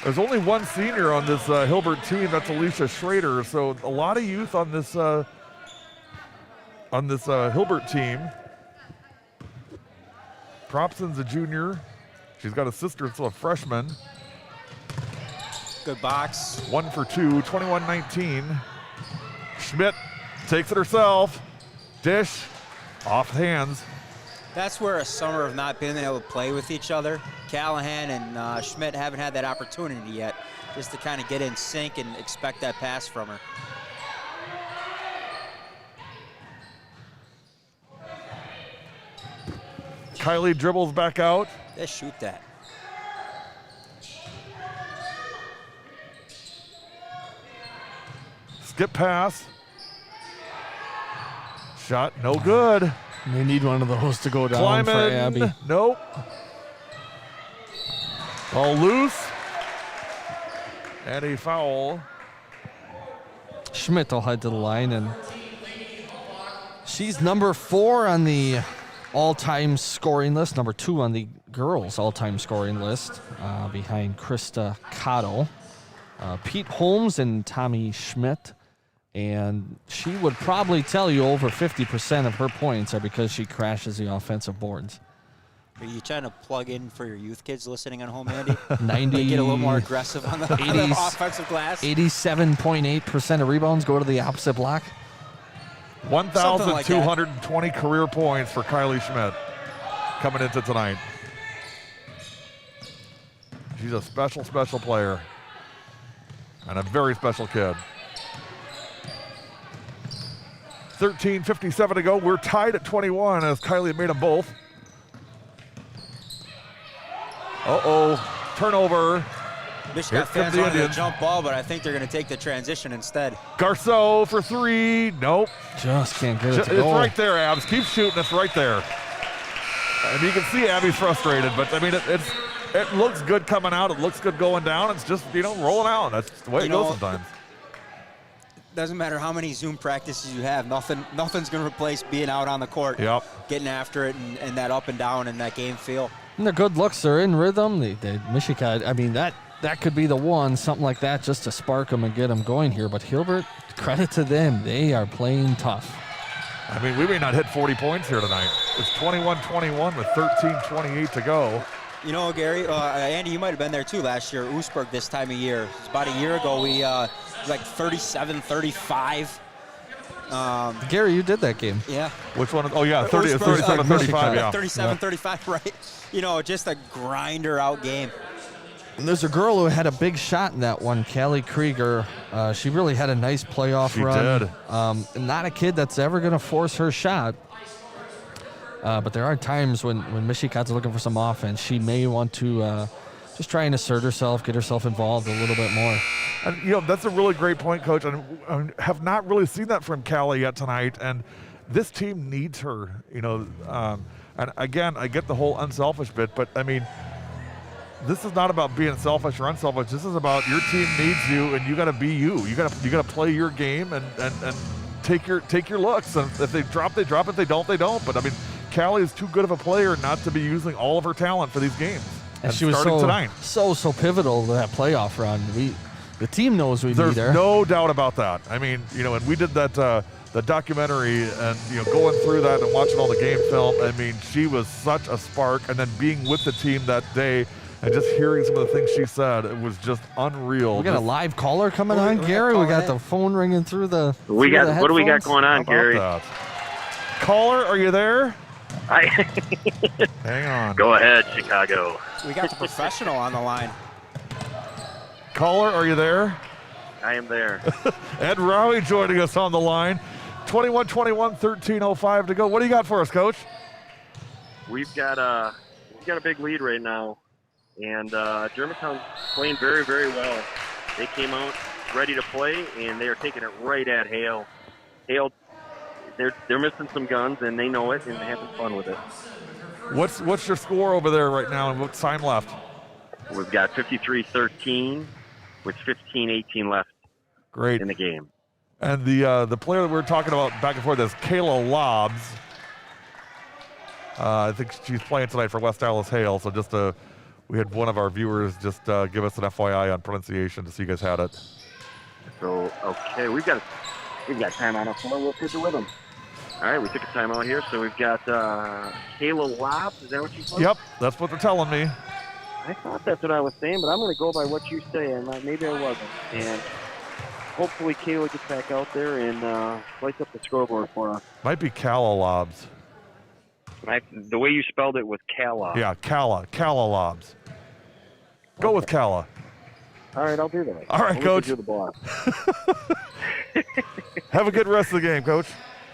There's only one senior on this Hilbert team. That's Alicia Schrader. So a lot of youth on this Hilbert team. Propson's a junior. She's got a sister, so a freshman. Good box. 1 for 2, 21-19. Schmidt takes it herself. Dish off hands. That's where a summer of not being able to play with each other. Callahan and Schmidt haven't had that opportunity yet, just to kind of get in sync and expect that pass from her. Kylie dribbles back out. Let's shoot that. Skip pass. Shot no good. They need one of those to go down Kleiman, for Abby. Nope. Ball loose. And a foul. Schmidt will head to the line, and she's number 4 on the all-time scoring list, number 2 on the girls' all-time scoring list, behind Krista Cotto, Pete Holmes, and Tommy Schmidt. And she would probably tell you over 50% of her points are because she crashes the offensive boards. Are you trying to plug in for your youth kids listening on home, Andy? 90, They get a little more aggressive on the, 80s, on the offensive glass. 87.8% of rebounds go to the opposite block. 1,220 career points for Kylie Schmidt coming into tonight. She's a special, special player and a very special kid. 13:57 to go. We're tied at 21 as Kylie made them both. Uh-oh, turnover. Mishicot fans wanted a jump ball, but I think they're going to take the transition instead. Garceau for 3. Nope. Just can't get it to It's go. right there, Abs. Keep shooting. It's right there. I mean, you can see Abby's frustrated, but I mean, it looks good coming out. It looks good going down. It's just, rolling out. That's the way it goes sometimes. Doesn't matter how many Zoom practices you have, nothing's going to replace being out on the court, getting after it, and that up and down and that game feel. And their good looks are in rhythm. The Mishicot, I mean, that could be the one, something like that, just to spark them and get them going here. But Hilbert, credit to them. They are playing tough. I mean, we may not hit 40 points here tonight. It's 21-21 with 13:28 to go. You know, Gary, Andy, you might have been there too last year. Oostburg this time of year. It was about a year ago. We like 37-35. Gary, you did that game. Yeah. Which one? Oh, yeah, 37-35, yeah. 37-35, right. You know, just a grinder out game. And there's a girl who had a big shot in that one, Callie Krieger. She really had a nice playoff run. She did. Not a kid that's ever going to force her shot. But there are times when Mishicot's looking for some offense. She may want to just try and assert herself, get herself involved a little bit more. And, that's a really great point, Coach. And I have not really seen that from Callie yet tonight. And this team needs her, and again, I get the whole unselfish bit, but I mean, this is not about being selfish or unselfish. This is about your team needs you, and you got to be you. You got to play your game and take your looks. And if they drop, they drop. If they don't, they don't. But I mean, Callie is too good of a player not to be using all of her talent for these games. And she was so pivotal to that playoff run. The team knows we need her. There's no doubt about that. I mean, and we did that the documentary, and going through that and watching all the game film. I mean, she was such a spark. And then being with the team that day and just hearing some of the things she said, it was just unreal. We got a live caller coming on, Gary. We got the phone ringing through the. What do we got going on, Gary? Caller, are you there? Hang on. Go ahead, Chicago. We got the professional on the line. Caller, are you there? I am there. Ed Rowie joining us on the line. 21-21, 13:05 to go. What do you got for us, Coach? We've got a big lead right now, and Germantown's playing very, very well. They came out ready to play, and they are taking it right at Hale. Hale, they're missing some guns, and they know it, and they're having fun with it. What's your score over there right now, and what's time left? We've got 53-13 with 15-18 left. Great. In the game. And the player that we were talking about back and forth is Kayla Lobbs. I think she's playing tonight for West Allis Hale. So just we had one of our viewers just give us an FYI on pronunciation to see you guys had it. So okay, we've got time on us. We'll pitch it with them. All right, we took a timeout here, so we've got Kayla Lobbs. Is that what you called? Yep, that's what they're telling me. I thought that's what I was saying, but I'm going to go by what you say, and maybe I wasn't. And hopefully Kayla gets back out there and lights up the scoreboard for us. Might be Calla Lobbs. The way you spelled it was Calla. Yeah, Calla Lobbs. Go with Calla. All right, I'll do that. All right, Coach. You're the boss. Have a good rest of the game, Coach.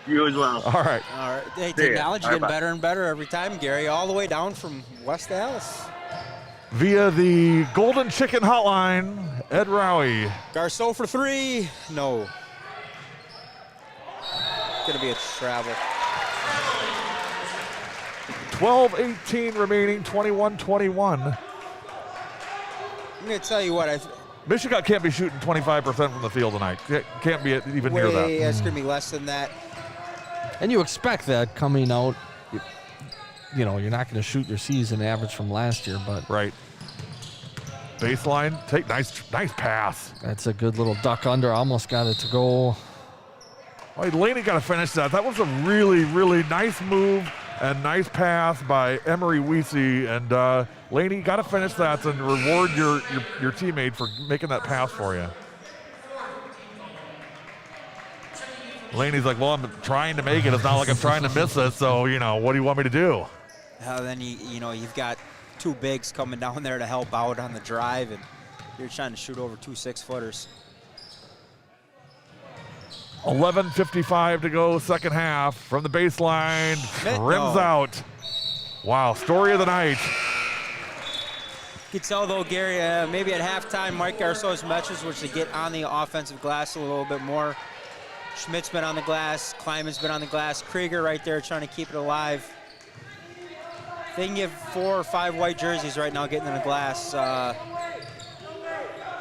You as well. All right. All right. Hey, technology getting better and better every time, Gary, all the way down from West Allis. Via the Golden Chicken Hotline, Ed Rowie. Garceau for three. No. Going to be a travel. 12:18 remaining, 21-21. I'm going to tell you what. Mishicot can't be shooting 25% from the field tonight. Can't be even near that. It's going to be less than that. And you expect that coming out. You know, you're not going to shoot your season average from last year, but right. Baseline, nice pass. That's a good little duck under. Almost got it to go. Oh, Laney got to finish that. That was a really, really nice move and nice pass by Emery Weesey. And Laney got to finish that and reward your teammate for making that pass for you. Laney's like, well, I'm trying to make it. It's not like I'm trying to miss it. So, what do you want me to do? Then you've got two bigs coming down there to help out on the drive, and you're trying to shoot over two 6-footers. 11:55 to go, second half. From the baseline, rims out. Wow, story of the night. You could tell, though, Gary, maybe at halftime, Mike Garceau's message was to get on the offensive glass a little bit more. Schmidt's been on the glass. Kleiman's been on the glass. Krieger right there trying to keep it alive. They can give 4 or 5 white jerseys right now getting in the glass.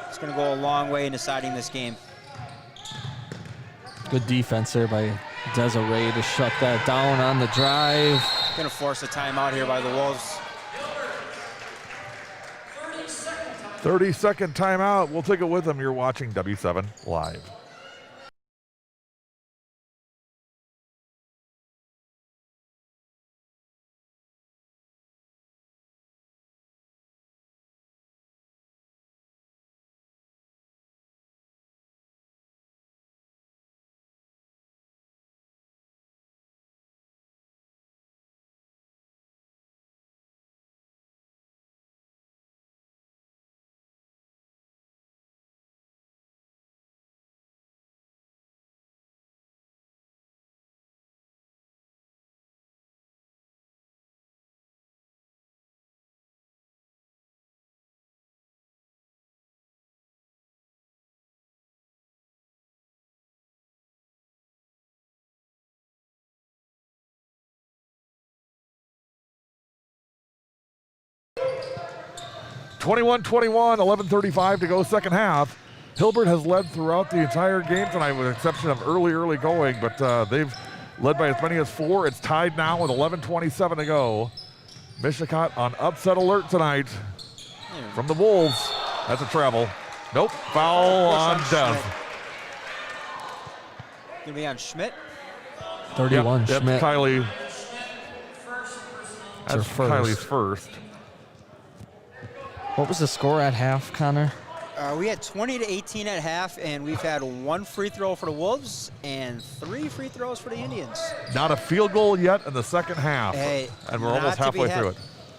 It's going to go a long way in deciding this game. Good defense there by Desiree to shut that down on the drive. Going to force a timeout here by the Wolves. 30-second timeout. We'll take it with them. You're watching W7 Live. (21-21), 11:35 to go, second half. Hilbert has led throughout the entire game tonight with the exception of early going, but they've led by as many as 4. It's tied now with 11:27 to go. Mishicot on upset alert tonight from the Wolves. That's a travel. Nope, foul on Dev. Gonna be on Schmidt. 31, yep, Schmidt. Kylie. That's Kylie's first. What was the score at half, Connor? We had 20-18 at half, and we've had 1 free throw for the Wolves and 3 free throws for the Indians. Not a field goal yet in the second half, Hey, and we're almost halfway through it.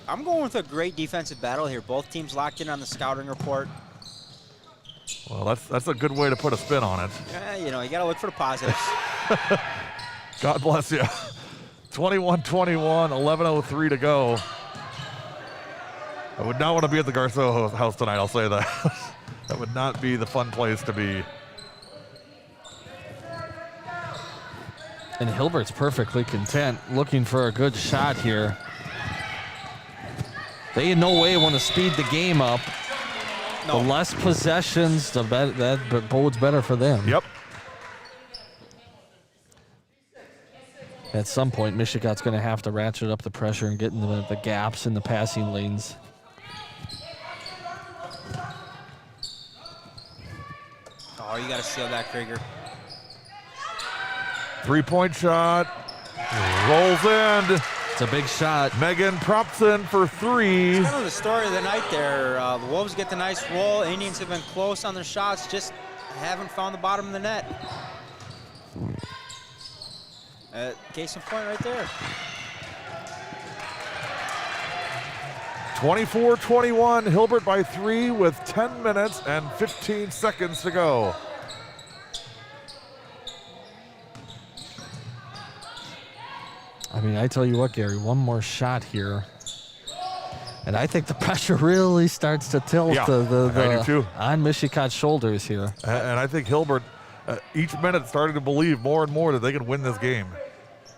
I'm going with a great defensive battle here. Both teams locked in on the scouting report. Well, that's a good way to put a spin on it. You know, you got to look for the positives. God bless you. 21-21, 11:03 to go. I would not want to be at the Garceau house tonight, I'll say that. That would not be the fun place to be. And Hilbert's perfectly content, looking for a good shot here. They in no way want to speed the game up. No. The less possessions, the better, that bodes better for them. Yep. At some point, Mishicot's going to have to ratchet up the pressure and get in the gaps in the passing lanes. Oh, you got to seal that, Krieger. 3-point shot. Rolls in. It's a big shot. Megan props in for 3. Kind of the story of the night there. The Wolves get the nice roll. Indians have been close on their shots, just haven't found the bottom of the net. Case in point right there. 24-21, Hilbert by 3 with 10 minutes and 15 seconds to go. I mean, I tell you what, Gary, one more shot here. And I think the pressure really starts to tilt I do too. on Mishicot's shoulders here. And I think Hilbert, each minute, started to believe more and more that they can win this game.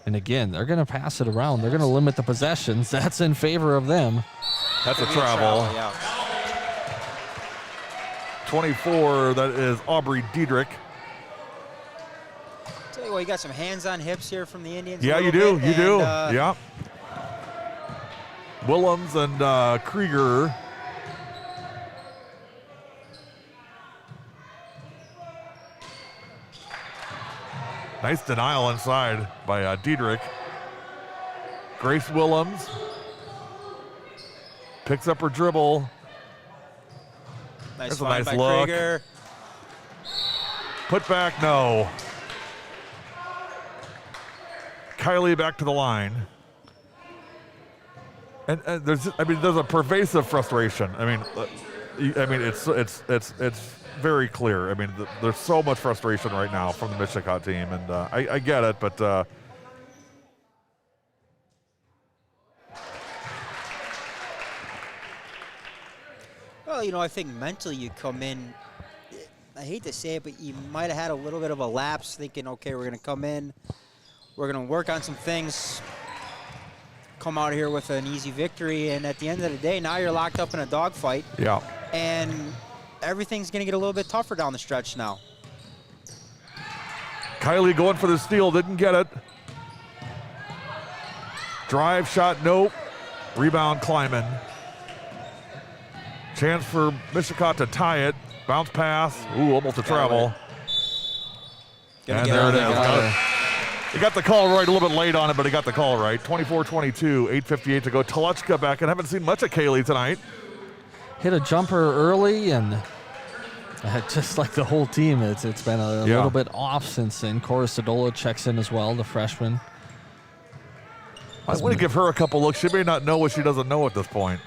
And again, they're going to pass it around. They're going to limit the possessions. That's in favor of them. That's a travel. Yeah. 24, that is Aubrey Diedrich. Tell you what, you got some hands on hips here from the Indians. Yeah, you do. You do. Yeah. Willems and Krieger. Nice denial inside by Diedrich. Grace Willems picks up her dribble. Nice That's a find nice by look. Krieger. Put back, no. Kylie back to the line. And there's a pervasive frustration. I mean, it's very clear. I mean, there's so much frustration right now from the Mishicot team, and I get it, but Well, you know, I think mentally you come in, I hate to say it, but you might have had a little bit of a lapse thinking, okay, we're going to come in, we're going to work on some things, come out here with an easy victory, and at the end of the day, now you're locked up in a dogfight. yeah. And everything's going to get a little bit tougher down the stretch now. Kylie going for the steal, didn't get it. Drive shot, nope. Rebound, Kleiman. Chance for Mishicot to tie it. Bounce pass. Ooh, almost a travel. And there it is. He got the call right, a little bit late on it, but he got the call right. 24-22, 8:58 to go. Toluchka back, and haven't seen much of Kaylee tonight. Hit a jumper early, and just like the whole team, it's been a little bit off since then. Cora Sadola checks in as well, the freshman. I want to give her a couple looks. She may not know what she doesn't know at this point.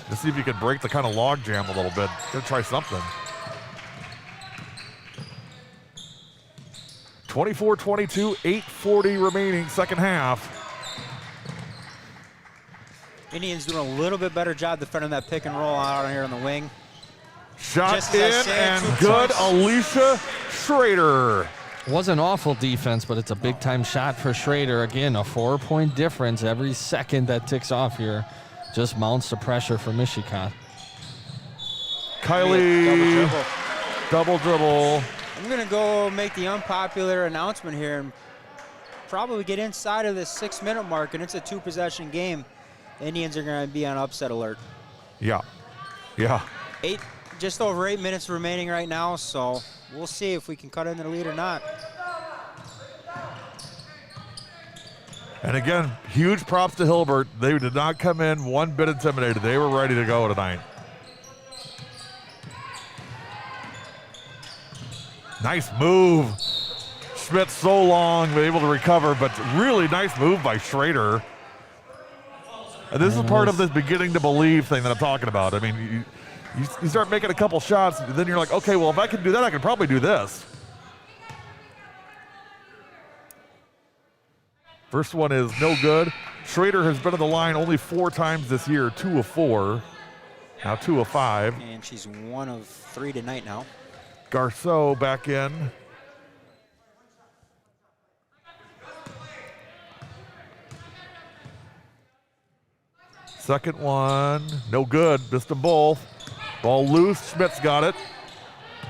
To see if you can break the kind of log jam a little bit. Gonna try something. 24-22, 8:40 remaining, second half. Indians doing a little bit better job defending that pick and roll out here on the wing. Shot in and good, Alicia Schrader. Wasn't awful defense, but it's a big-time shot for Schrader. Again, a 4-point difference every second that ticks off here. Just mounts the pressure for Mishicot. Kylie, double dribble. I'm going to go make the unpopular announcement here and probably get inside of the 6-minute mark, and it's a 2-possession game. Indians are going to be on upset alert. Yeah. Just over 8 minutes remaining right now, so we'll see if we can cut into the lead or not. And again, huge props to Hilbert. They did not come in one bit intimidated. They were ready to go tonight. Nice move. Schmidt so long, but able to recover, but really nice move by Schrader. And this is part of this beginning to believe thing that I'm talking about. I mean, you start making a couple shots, then you're like, okay, well, if I can do that, I can probably do this. First one is no good. Schrader has been on the line only 4 times this year, 2 of 4. Now 2 of 5. And she's 1 of 3 tonight now. Garceau back in. Second one, no good. Missed them both. Ball loose. Schmidt's got it.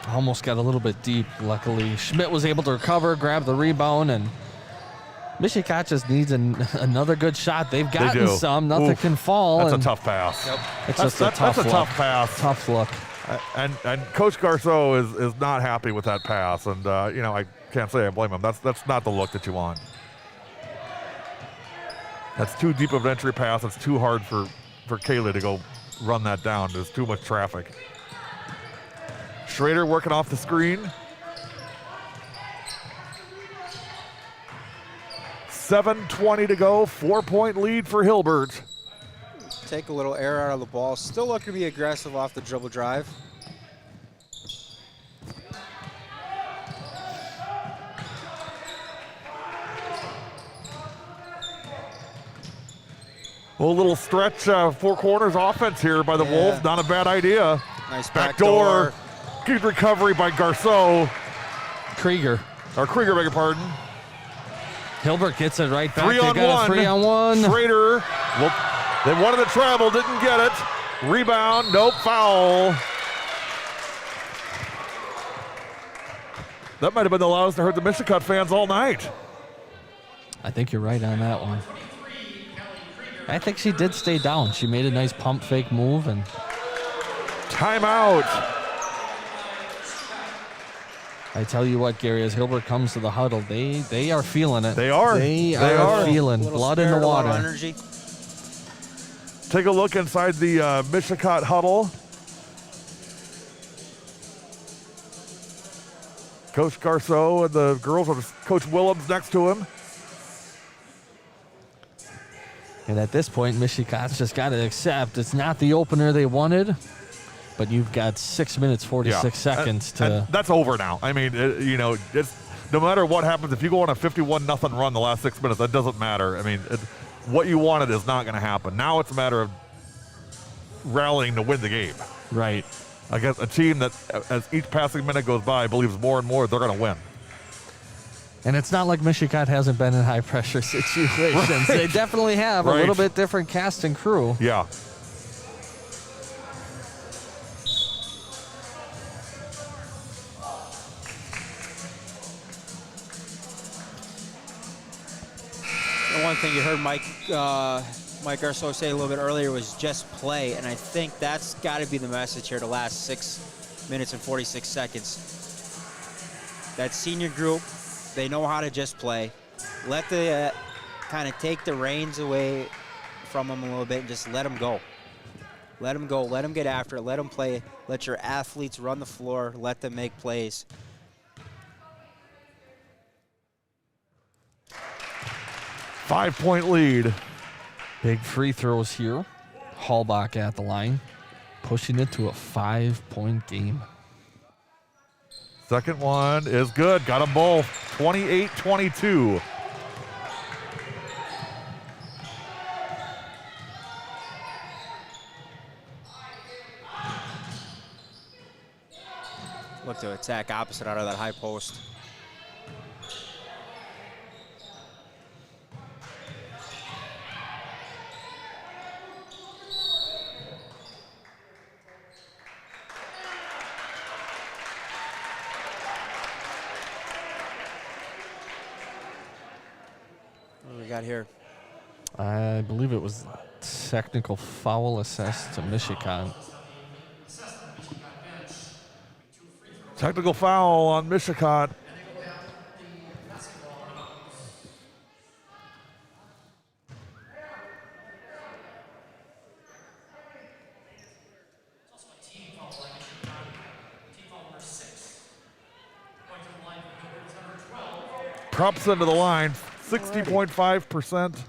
Almost got a little bit deep, luckily. Schmidt was able to recover, grab the rebound, and Mishicot just needs another good shot. They've gotten some. Nothing can fall. That's a tough pass. Yep. That's a tough pass. Tough look. And Coach Garceau is not happy with that pass. And, you know, I can't say I blame him. That's not the look that you want. That's too deep of an entry pass. It's too hard for Kaylee to go run that down. There's too much traffic. Schrader working off the screen. 7:20 to go. 4-point lead for Hilbert. Take a little air out of the ball. Still looking to be aggressive off the dribble drive. Well, a little stretch, 4 corners offense here by the Wolves. Not a bad idea. Nice backdoor. Good recovery by Garceau. Krieger, beg your pardon. Hilbert gets it right back. 3 on 1. 3 on 1. Schrader. Well, they wanted to travel, didn't get it. Rebound, nope, foul. That might have been the loudest I heard the Mishicot fans all night. I think you're right on that one. I think she did stay down. She made a nice pump fake move and timeout. I tell you what, Gary, as Hilbert comes to the huddle, they are feeling it. They are. They are feeling blood in the water. Energy. Take a look inside the Mishicot huddle. Coach Garceau and the girls with Coach Willems next to him. And at this point, Mishicot's just got to accept it's not the opener they wanted, but you've got 6 minutes, 46 seconds to. And that's over now. I mean, you know, it's, no matter what happens, if you go on a 51-0 run the last 6 minutes, that doesn't matter. I mean, what you wanted is not going to happen. Now it's a matter of rallying to win the game. Right. I guess a team that, as each passing minute goes by, believes more and more they're going to win. And it's not like Mishicot hasn't been in high-pressure situations. Right. They definitely have a little bit different cast and crew. Yeah. The one thing you heard Mike Garceau say a little bit earlier was just play, and I think that's got to be the message here the last 6 minutes and 46 seconds. That senior group, they know how to just play. Let the kind of take the reins away from them a little bit and just let them go. Let them go. Let them get after it. Let them play. Let your athletes run the floor. Let them make plays. Five-point lead. Big free throws here. Hallbach at the line, pushing it to a 5-point game. Second one is good. Got them both. 28-22. Look to attack opposite out of that high post. What do we got here? I believe it was technical foul assessed to Mishicot. Technical foul on Mishicot. Propson to the line, 60.5%.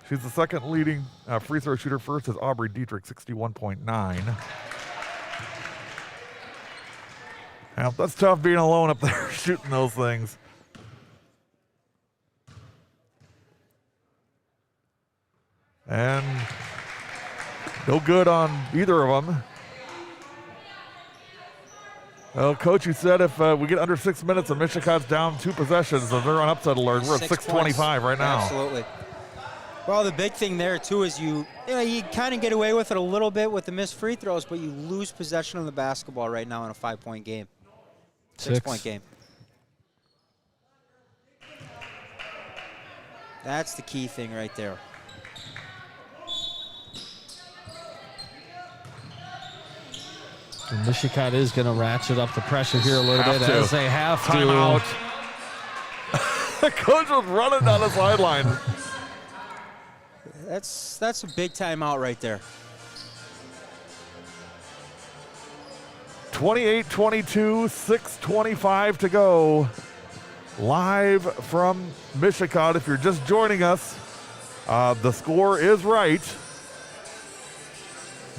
She's the second leading free throw shooter. First is Aubrey Dietrich, 61.9. Yeah, that's tough being alone up there shooting those things. And no good on either of them. Well, Coach, you said if we get under 6 minutes and Mishicot's down 2 possessions, then they're on upset alert. We're at 6:25 right now. Absolutely. Well, the big thing there, too, is you kind of get away with it a little bit with the missed free throws, but you lose possession of the basketball right now in a 5-point game. 6-point game. That's the key thing right there. And Mishicot is going to ratchet up the pressure here a little bit as they have to. Timeout. The coach was running down the sideline. That's a big timeout right there. 28-22, 6:25 to go. Live from Mishicot. If you're just joining us, the score is right.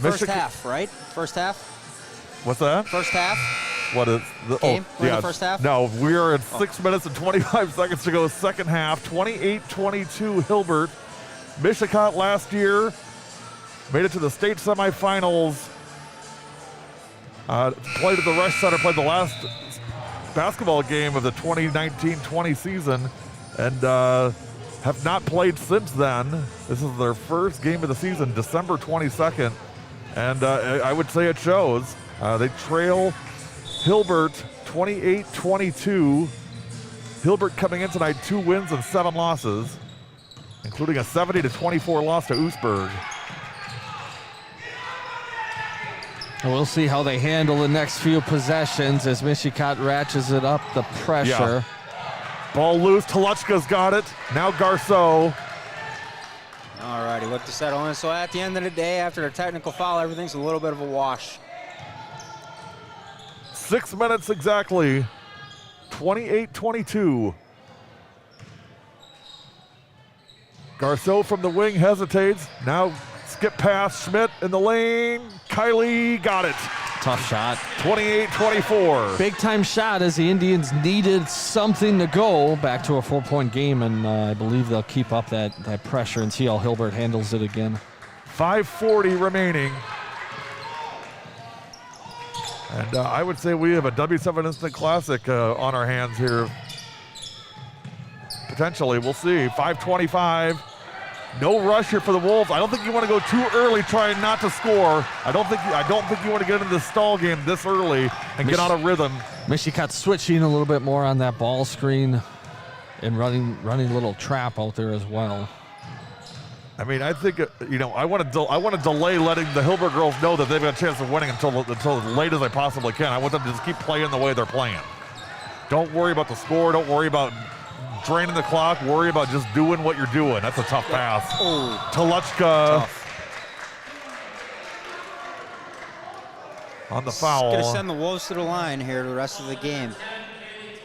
First half, right? First half? What's that? First half? What is the game? The first half? No, we are at 6 minutes and 25 seconds to go. Second half, 28-22 Hilbert. Mishicot last year made it to the state semifinals. Played at the Rush Center, played the last basketball game of the 2019-20 season, and have not played since then. This is their first game of the season, December 22nd, and I would say it shows. They trail Hilbert 28-22. Hilbert coming in tonight 2 wins and 7 losses, including a 70-24 loss to Oostburg. And we'll see how they handle the next few possessions as Mishicot ratchets it up the pressure. Yeah. Ball loose, Toluchka's got it. Now Garceau. All righty, look to settle in. So at the end of the day, after the technical foul, everything's a little bit of a wash. 6 minutes exactly. 28-22. Garceau from the wing hesitates. Now skip pass, Schmidt in the lane. Kylie got it. Tough shot. 28-24. Big time shot as the Indians needed something to go back to a 4-point game, and I believe they'll keep up that pressure and see how Hilbert handles it again. 5:40 remaining. And I would say we have a W7 Instant Classic on our hands here. Potentially, we'll see. 5:25. No rush here for the Wolves. I don't think you want to go too early trying not to score. I don't think you want to get into the stall game this early and get out of rhythm. Mishicot switching a little bit more on that ball screen and running a little trap out there as well. I mean, I think I want to delay letting the Hilbert girls know that they've got a chance of winning until as late as I possibly can. I want them to just keep playing the way they're playing. Don't worry about the score. Don't worry about draining the clock. Worry about just doing what you're doing. That's a tough pass. Oh, Toluchka tough. on the foul. Going to send the Wolves to the line here the rest of the game.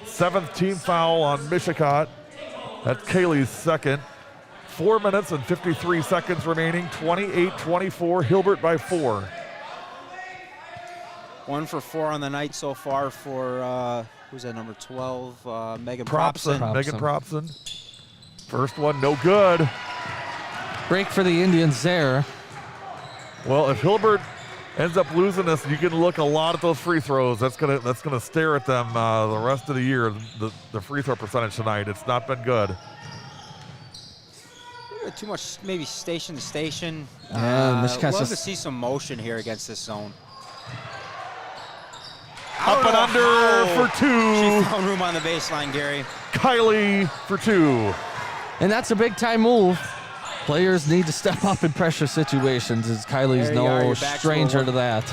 7th team foul on Mishicot. That's Kaylee's second. 4 minutes and 53 seconds remaining. 28-24. Hilbert by 4. 1 for 4 on the night so far for who's that, number 12? Megan Propson. Megan Propson. First one, no good. Break for the Indians there. Well, if Hilbert ends up losing this, you can look a lot at those free throws. That's gonna stare at them the rest of the year. The free throw percentage tonight, it's not been good. Too much, maybe station to station. Yeah, love to see some motion here against this zone. Up and under for 2. She found room on the baseline, Gary. Kylie for 2. And that's a big time move. Players need to step up in pressure situations, as Kylie's no stranger to that.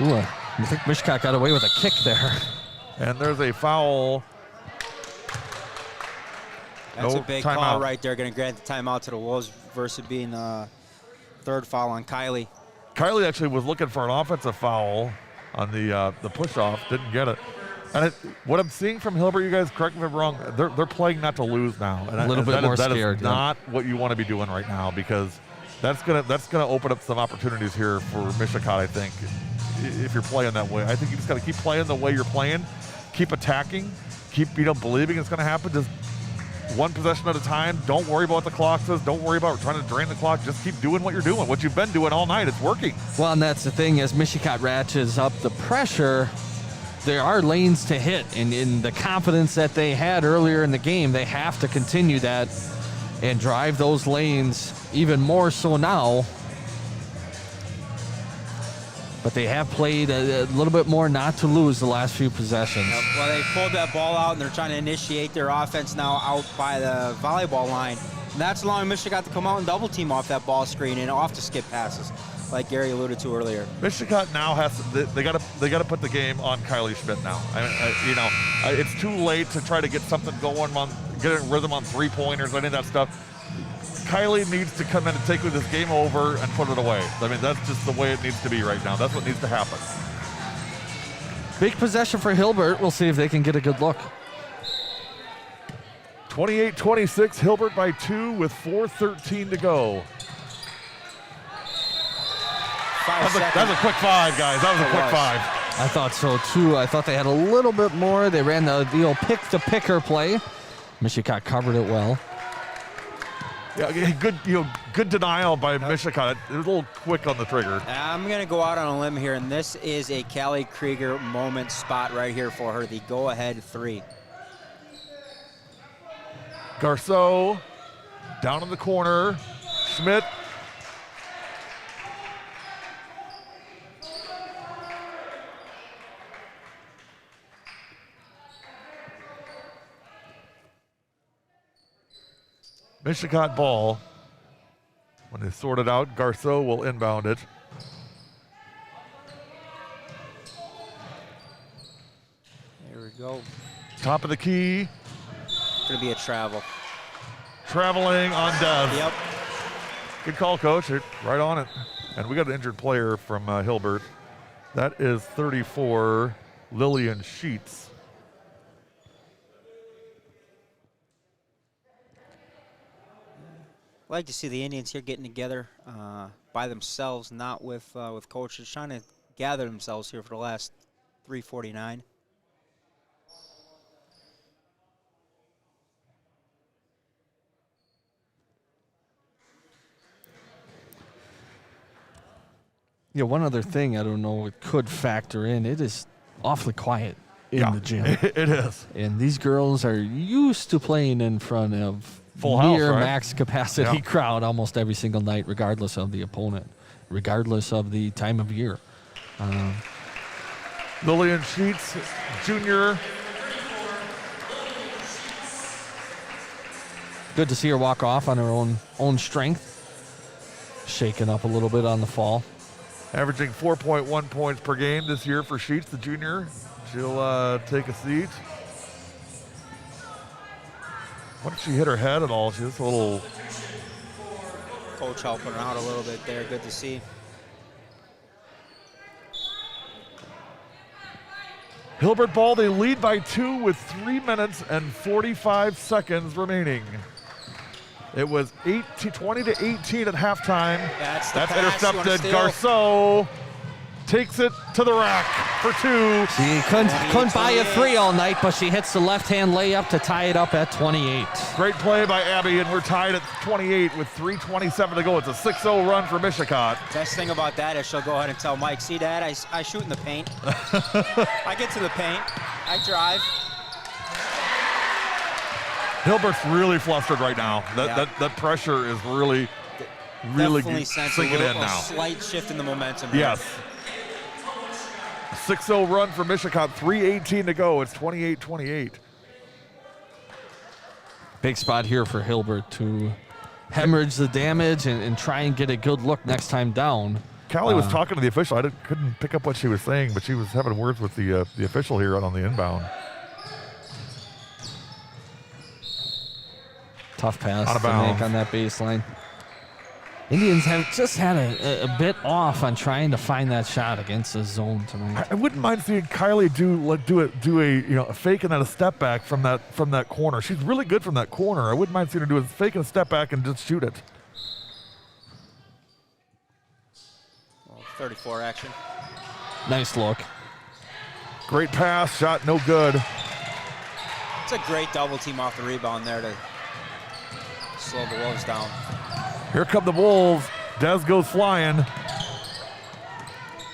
Ooh, I think Mishicot got away with a kick there. And there's a foul. That's a big call right there. Going to grant the timeout to the Wolves versus being third foul on Kylie. Kylie actually was looking for an offensive foul on the push-off. Didn't get it. And what I'm seeing from Hilbert, you guys, correct me if I'm wrong, they're playing not to lose now. And a little bit more that scared. That is not what you want to be doing right now, because that's gonna open up some opportunities here for Mishicot, I think, if you're playing that way. I think you just got to keep playing the way you're playing, keep attacking, keep believing it's going to happen. Just one possession at a time. Don't worry about what the clock says. Don't worry about trying to drain the clock. Just keep doing what you're doing, what you've been doing all night. It's working. Well, and that's the thing, as Mishicot ratchets up the pressure, there are lanes to hit, and in the confidence that they had earlier in the game, they have to continue that and drive those lanes even more so now. But they have played a little bit more not to lose the last few possessions. Yep. Well, they pulled that ball out, and they're trying to initiate their offense now out by the volleyball line. And that's allowing Mishicot to come out and double team off that ball screen and off to skip passes, like Gary alluded to earlier. Mishicot now has to, they got to put the game on Kylie Schmidt now. It's too late to try to get something going get a rhythm on 3-pointers, any of that stuff. Kylie needs to come in and take this game over and put it away. I mean, that's just the way it needs to be right now. That's what needs to happen. Big possession for Hilbert. We'll see if they can get a good look. 28-26, Hilbert by 2 with 4:13 to go. That was a quick 5, guys. That was a quick 5. I thought so, too. I thought they had a little bit more. They ran the old pick-to-picker play. Mishicot covered it well. Yeah, good denial by Mishicot. It was a little quick on the trigger. I'm going to go out on a limb here, and this is a Callie Krieger moment spot right here for her, the go-ahead 3. Garceau down in the corner. Schmidt. Mishicot ball. When they sort it out, Garceau will inbound it. There we go. Top of the key. Going to be a travel. Traveling on Dev. Yep. Good call, Coach. Right on it. And we got an injured player from Hilbert. That is 34, Lillian Sheets. I like to see the Indians here getting together by themselves, not with coaches, trying to gather themselves here for the last 3:49. Yeah, one other thing I don't know it could factor in. It is awfully quiet in the gym. It is. And these girls are used to playing in front of full house, near right? max capacity crowd almost every single night, regardless of the opponent, regardless of the time of year. Lillian Sheets, junior. Good to see her walk off on her own strength. Shaking up a little bit on the fall. Averaging 4.1 points per game this year for Sheets, the junior. She'll take a seat. Why did she hit her head at all? She's just a little... Coach helping her out a little bit there. Good to see. Hilbert ball, they lead by 2 with 3 minutes and 45 seconds remaining. It was 20 to 18 at halftime. That's intercepted. Garceau takes it to the rack for 2. She couldn't buy a 3 all night, but she hits the left-hand layup to tie it up at 28. Great play by Abby, and we're tied at 28 with 3:27 to go. It's a 6-0 run for Mishicot. Best thing about that is she'll go ahead and tell Mike, see, Dad, I shoot in the paint. I get to the paint. I drive. Hilbert's really flustered right now. That pressure is really sinking in now. A slight shift in the momentum. Yes. 6-0 run for Mishicot, 3:18 to go. It's 28-28. Big spot here for Hilbert to hemorrhage the damage and try and get a good look next time down. Callie was talking to the official. I couldn't pick up what she was saying, but she was having words with the official here on the inbound. Tough pass to make on that baseline. Indians have just had a bit off on trying to find that shot against the zone tonight. I wouldn't mind seeing Kylie do a fake and then a step back from that corner. She's really good from that corner. I wouldn't mind seeing her do a fake and a step back and just shoot it. 34 action. Nice look. Great pass, shot no good. It's a great double team off the rebound there to slow the Wolves down. Here come the Wolves. Des goes flying.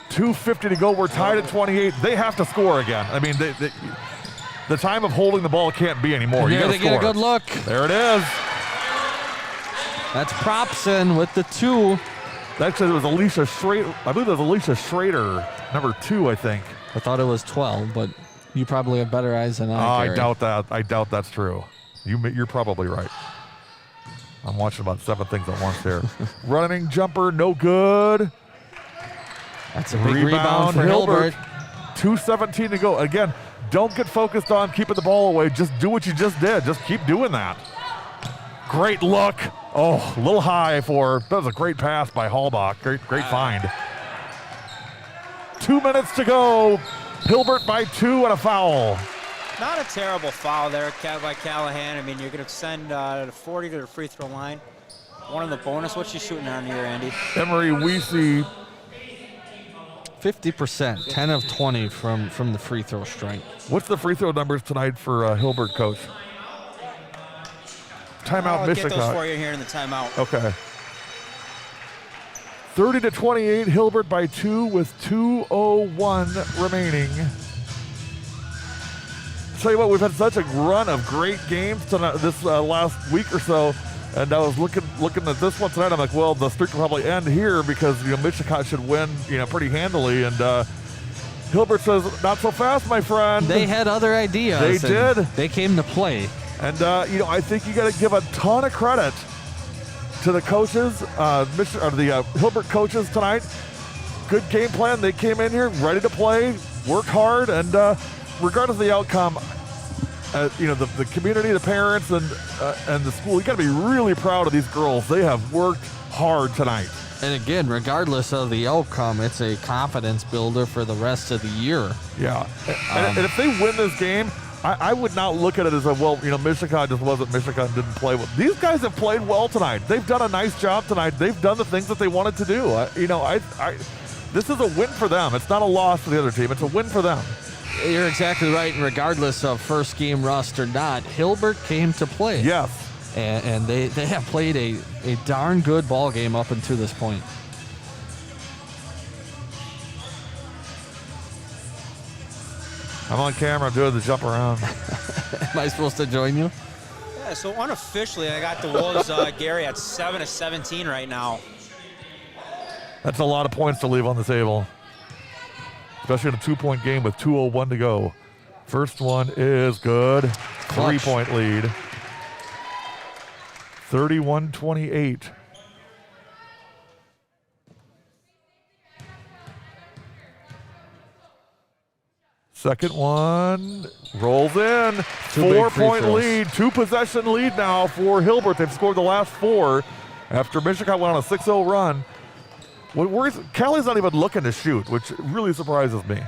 2:50 to go. We're tied at 28. They have to score again. I mean, the time of holding the ball can't be anymore. You got to score. Get a good look. There it is. That's Propson with the 2. Actually, it was Alicia Schrader. I believe it was Alicia Schrader, number 2, I think. I thought it was 12, but you probably have better eyes than I. I doubt that. I doubt that's true. You're probably right. I'm watching about 7 things at once here. Running jumper, no good. That's a big rebound for Hilbert. 2:17 to go. Again, don't get focused on keeping the ball away. Just do what you just did. Just keep doing that. Great look. Oh, a little high that was a great pass by Hallbach. Great find. 2 minutes to go. Hilbert by 2 and a foul. Not a terrible foul there by Callahan. I mean, you're going to send 40 to the free throw line. One of the bonus. What's she shooting on here, Andy? Emery Weesey. 50%, 10 of 20 from the free throw strike. What's the free throw numbers tonight for Hilbert, Coach? Timeout, Mishicot. I'll get those for you here in the timeout. Okay. 30 to 28, Hilbert by 2 with 2:01 remaining. Tell you what, we've had such a run of great games tonight, this last week or so, and I was looking at this one tonight. I'm like, well, the streak will probably end here because Mishicot should win, pretty handily. And Hilbert says, not so fast, my friend. They had other ideas. They did. They came to play. And I think you got to give a ton of credit to the coaches, the Hilbert coaches tonight. Good game plan. They came in here ready to play, worked hard, and regardless of the outcome, the community, the parents, and the school, you got to be really proud of these girls. They have worked hard tonight. And again, regardless of the outcome, it's a confidence builder for the rest of the year. Yeah. And if they win this game, I would not look at it as Mishicot just wasn't Mishicot and didn't play well. These guys have played well tonight. They've done a nice job tonight. They've done the things that they wanted to do. This is a win for them. It's not a loss for the other team. It's a win for them. You're exactly right. And regardless of first game rust or not, Hilbert came to play. Yes. And they have played a darn good ball game up until this point. I'm on camera doing the jump around. Am I supposed to join you? Yeah, so unofficially, I got the Wolves, Gary, at 7 of 17 right now. That's a lot of points to leave on the table, especially in a 2-point game with 2:01 to go. First one is good. Clutch. 3-point lead. 31-28. Second one rolls in. 4-point lead, 2-possession lead now for Hilbert. They've scored the last 4 after Mishicot went on a 6-0 run. What worries, Callie's not even looking to shoot, which really surprises me.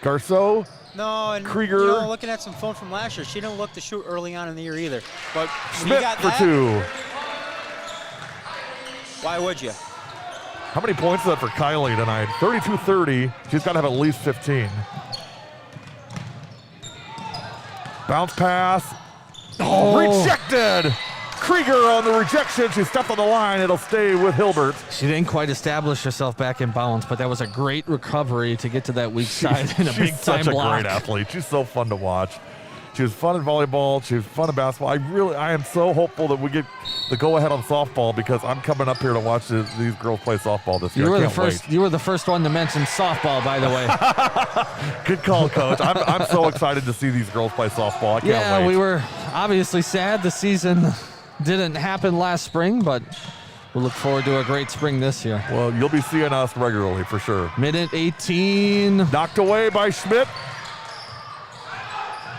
Garceau. No, and Krieger. Looking at some film from last year, she didn't look to shoot early on in the year either. But Schmidt for 2. Why would you? How many points is that for Kylie tonight? 32-30. She's got to have at least 15. Bounce pass. Oh, rejected. Krieger on the rejection. She stepped on the line. It'll stay with Hilbert. She didn't quite establish herself back in bounds, but that was a great recovery to get to that weak side in a big-time block. She's such a great athlete. She's so fun to watch. She was fun in volleyball. She was fun in basketball. I am so hopeful that we get the go-ahead on softball because I'm coming up here to watch these girls play softball this year. You were the first one to mention softball, by the way. Good call, Coach. I'm so excited to see these girls play softball. I can't wait. Yeah, we were obviously sad the season didn't happen last spring, but we'll look forward to a great spring this year. Well, you'll be seeing us regularly for sure. Minute 18. Knocked away by Schmidt.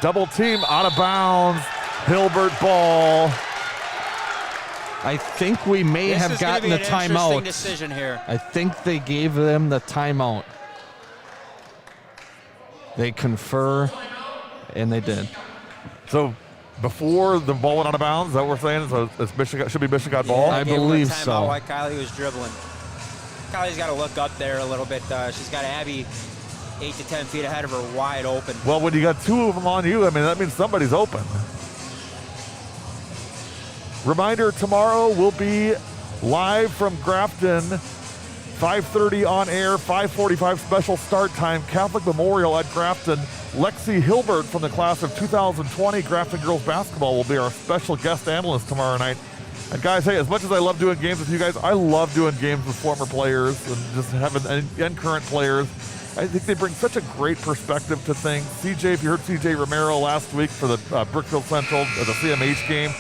Double team out of bounds. Hilbert ball. I think we may have gotten the timeout. Decision here. I think they gave them the timeout. They confer, and they did. So before the ball went out of bounds, is that what we're saying? So it's Mishicot, should be Mishicot ball? I believe so. While Kylie was dribbling. Kylie's got to look up there a little bit. She's got Abby 8 to 10 feet ahead of her, wide open. Well, when you got two of them on you, I mean, that means somebody's open. Reminder, tomorrow we'll be live from Grafton, 5:30 on air, 5:45 special start time, Catholic Memorial at Grafton. Lexi Hilbert from the class of 2020 Grafton girls basketball will be our special guest analyst tomorrow night. And guys, hey, as much as I love doing games with you guys, I love doing games with former players and just having and current players. I think they bring such a great perspective to things. CJ, if you heard CJ Romero last week for the Brookfield Central, the CMH game,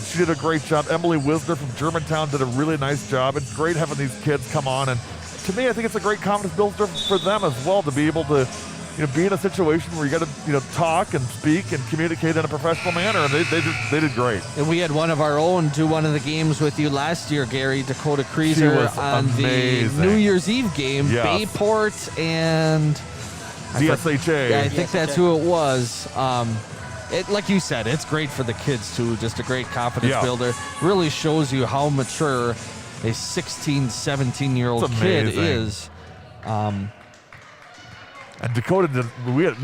she did a great job. Emily Wisner from Germantown did a really nice job. It's great having these kids come on. And to me, I think it's a great confidence builder for them as well to be able to be in a situation where you got to talk and speak and communicate in a professional manner, and they did great. And we had one of our own do one of the games with you last year, Gary, Dakota Creaser, on amazing. The New Year's Eve game, yes. Bayport and DSHA. Yeah, I think that's who it was. Like you said, it's great for the kids too. Just a great confidence builder. Really shows you how mature a 16, 17-year-old kid is. And Dakota did.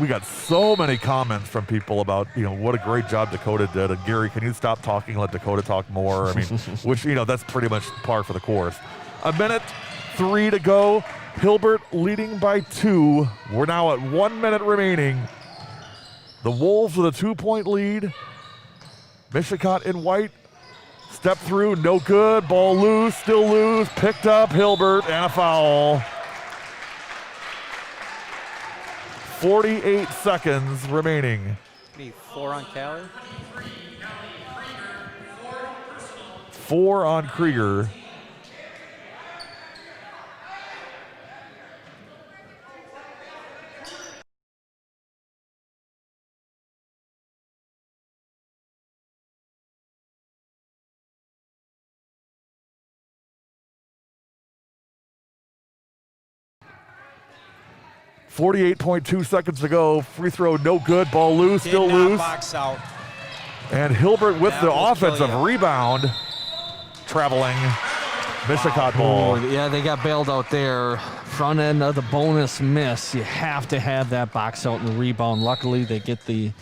We got so many comments from people about what a great job Dakota did. And Gary, can you stop talking and let Dakota talk more? I mean, which that's pretty much par for the course. 1:03 to go. Hilbert leading by 2. We're now at 1 minute remaining. The Wolves with a 2-point lead. Mishicot in white. Step through, no good. Ball loose, still loose. Picked up Hilbert and a foul. 48 seconds remaining. 4 on Callie. 4 on Krieger. .2 seconds to go. Free throw, no good. Ball loose, still loose. Box out. And Hilbert with the offensive rebound. Traveling. Mishicot ball. Yeah, they got bailed out there. Front end of the bonus miss. You have to have that box out and the rebound. Luckily, they get the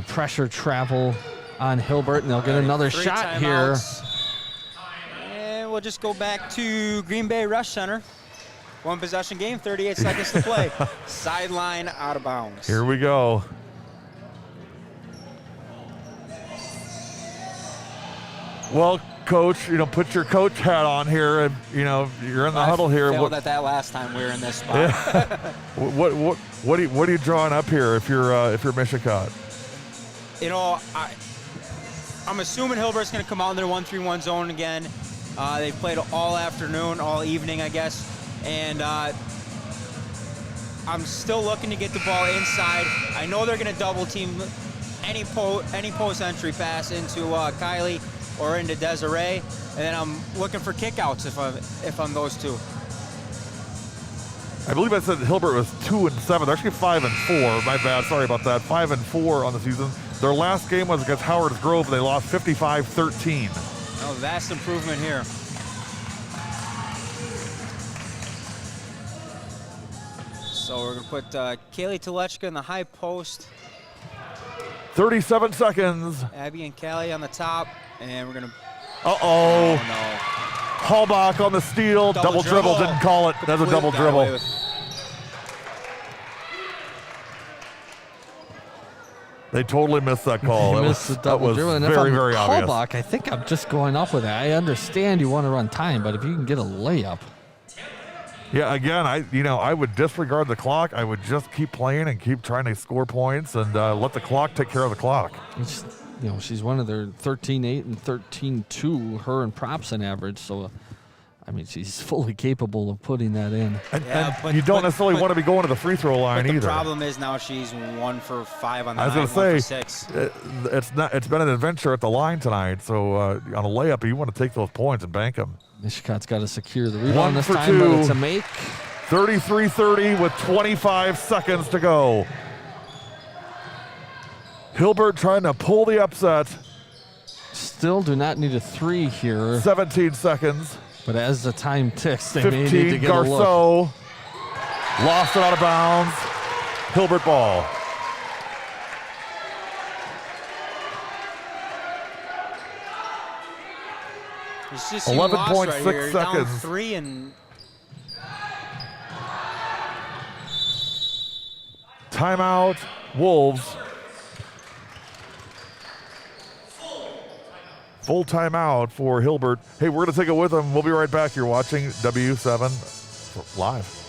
pressure travel on Hilbert, and they'll get another shot here. And we'll just go back to Green Bay Rush Center. 1 possession game, 38 seconds to play. Sideline out of bounds. Here we go. Well, Coach, put your coach hat on here, and you're in the huddle here. Failed at that last time we were in this spot. Yeah. What are you drawing up here if you're Mishicot? I'm assuming Hilbert's going to come out in their 1-3-1 zone again. They've played all afternoon, all evening, I guess. And I'm still looking to get the ball inside. I know they're going to double team any post entry pass into Kylie or into Desiree, and then I'm looking for kickouts if I'm those two. I believe I said Hilbert was 2-7. They're actually 5-4. My bad. Sorry about that. 5-4 on the season. Their last game was against Howard's Grove. They lost 55-13. Oh, vast improvement here. So we're going to put Kaylee Telechka in the high post. 37 seconds. Abby and Callie on the top. And we're going to... Uh-oh. Oh, no. Hallbach on the steal. Double dribble. Didn't call it. That's a double dribble. They totally missed that call. That was very, very obvious. Hallbach, I think I'm just going up with that. I understand you want to run time, but if you can get a layup... Yeah, again, I would disregard the clock. I would just keep playing and keep trying to score points and let the clock take care of the clock. She's one of their 13-8 and 13-2, her and props on average. So I mean, she's fully capable of putting that in. And you don't necessarily want to be going to the free throw line either. The problem is now she's 1 for 5 on the I was night, 1 going for to 6. say, it's been an adventure at the line tonight. So on a layup, you want to take those points and bank them. Mishicot's got to secure the rebound 1 this for time, 2. but it's a make. 33-30 with 25 seconds to go. Hilbert trying to pull the upset. Still do not need a 3 here. 17 seconds. But as the time ticks, they 15, may need to get a look. Garceau. Lost it out of bounds. Hilbert ball. It's just 11.6 right here. Down seconds. 3 and Timeout, Wolves. Full timeout for Hilbert. Hey, we're going to take it with them. We'll be right back. You're watching W7 Live.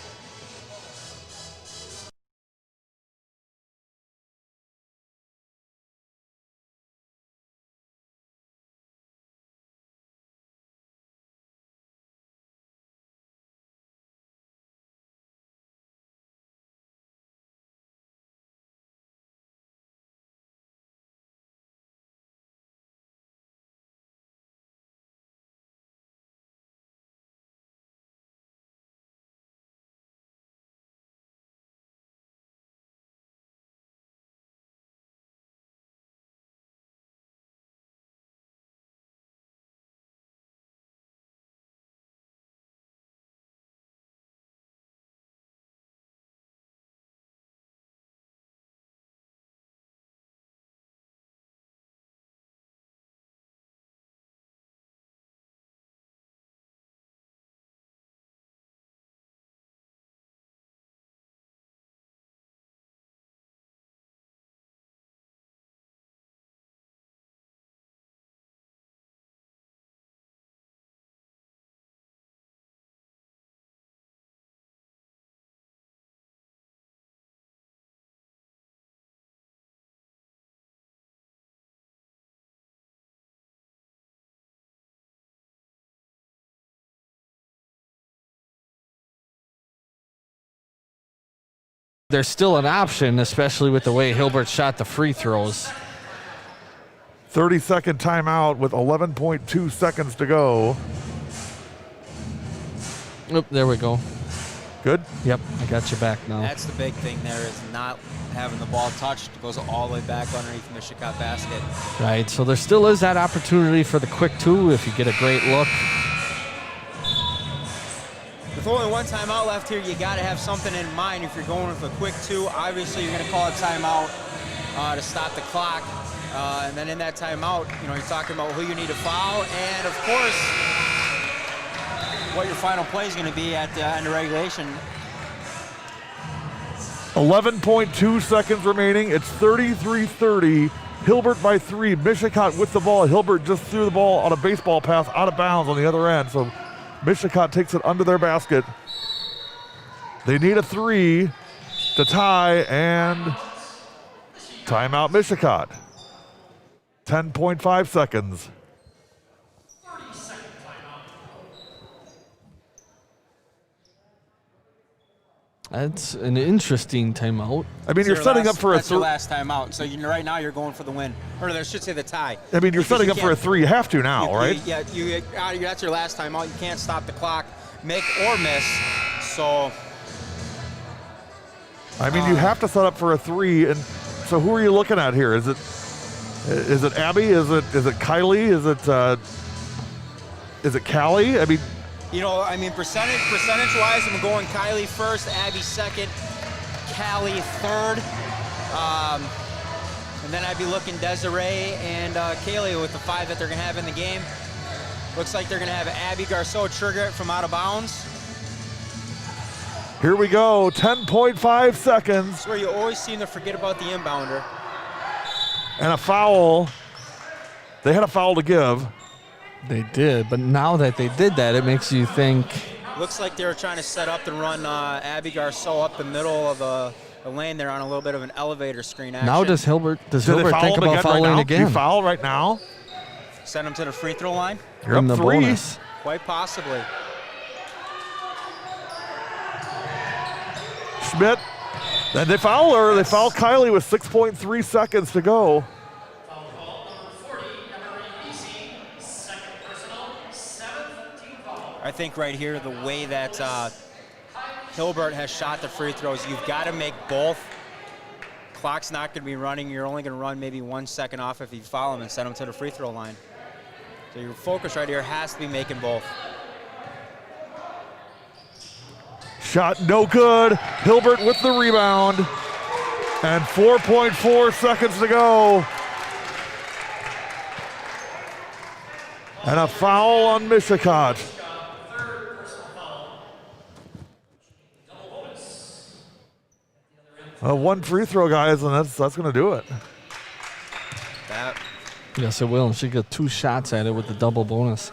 There's still an option, especially with the way Hilbert shot the free throws. 30-second timeout with 11.2 seconds to go. Oop, there we go. Good? Yep, I got you back now. that's the big thing there is not having the ball touched. It goes all the way back underneath the Mishicot basket. Right, so there still is that opportunity for the quick 2 if you get a great look. With only 1 timeout left here, you got to have something in mind if you're going with a quick 2. Obviously, you're going to call a timeout to stop the clock. And then in that timeout, you're talking about who you need to foul and, of course, what your final play is going to be at the end of regulation. 11.2 seconds remaining. It's 33-30. Hilbert by 3. Mishicot with the ball. Hilbert just threw the ball on a baseball pass out of bounds on the other end. So Mishicot takes it under their basket. They need a 3 to tie, and timeout Mishicot. 10.5 seconds. That's an interesting timeout. I mean, you're setting up for a That's your last timeout. So right now you're going for the win, or I should say the tie. I mean, you're setting up for a 3. You have to now, right? That's your last timeout. You can't stop the clock, make or miss. So. I mean, you have to set up for a 3, and so who are you looking at here? Is it Abby? Is it Kylie? Is it Callie? I mean, percentage-wise, I'm going Kylie first, Abby second, Callie third, and then I'd be looking Desiree and Kaylee with the 5 that they're going to have in the game. Looks like they're going to have Abby Garceau trigger it from out of bounds. Here we go, 10.5 seconds. That's where you always seem to forget about the inbounder. And a foul. They had a foul to give. They did, but now that they did that, it makes you think. Looks like they were trying to set up and run Abby Garceau up the middle of the lane there on a little bit of an elevator screen action. Now does Hilbert think about fouling again? Do you foul right now? Send him to the free throw line? You're up 3. Bonus. Quite possibly. Schmidt. And they foul her. They foul Kylie with 6.3 seconds to go. Foul call number 40, Emery Easy, second personal, 7th team foul. I think right here, the way that Hilbert has shot the free throws, you've got to make both. Clock's not going to be running. You're only going to run maybe 1 second off if you foul him and send him to the free throw line. So your focus right here has to be making both. Shot no good. Hilbert with the rebound. And 4.4 seconds to go. And a foul on Mishicot. Third personal foul. Double bonus. One free throw, guys, and that's going to do it. Yes, it will. She got 2 shots at it with the double bonus.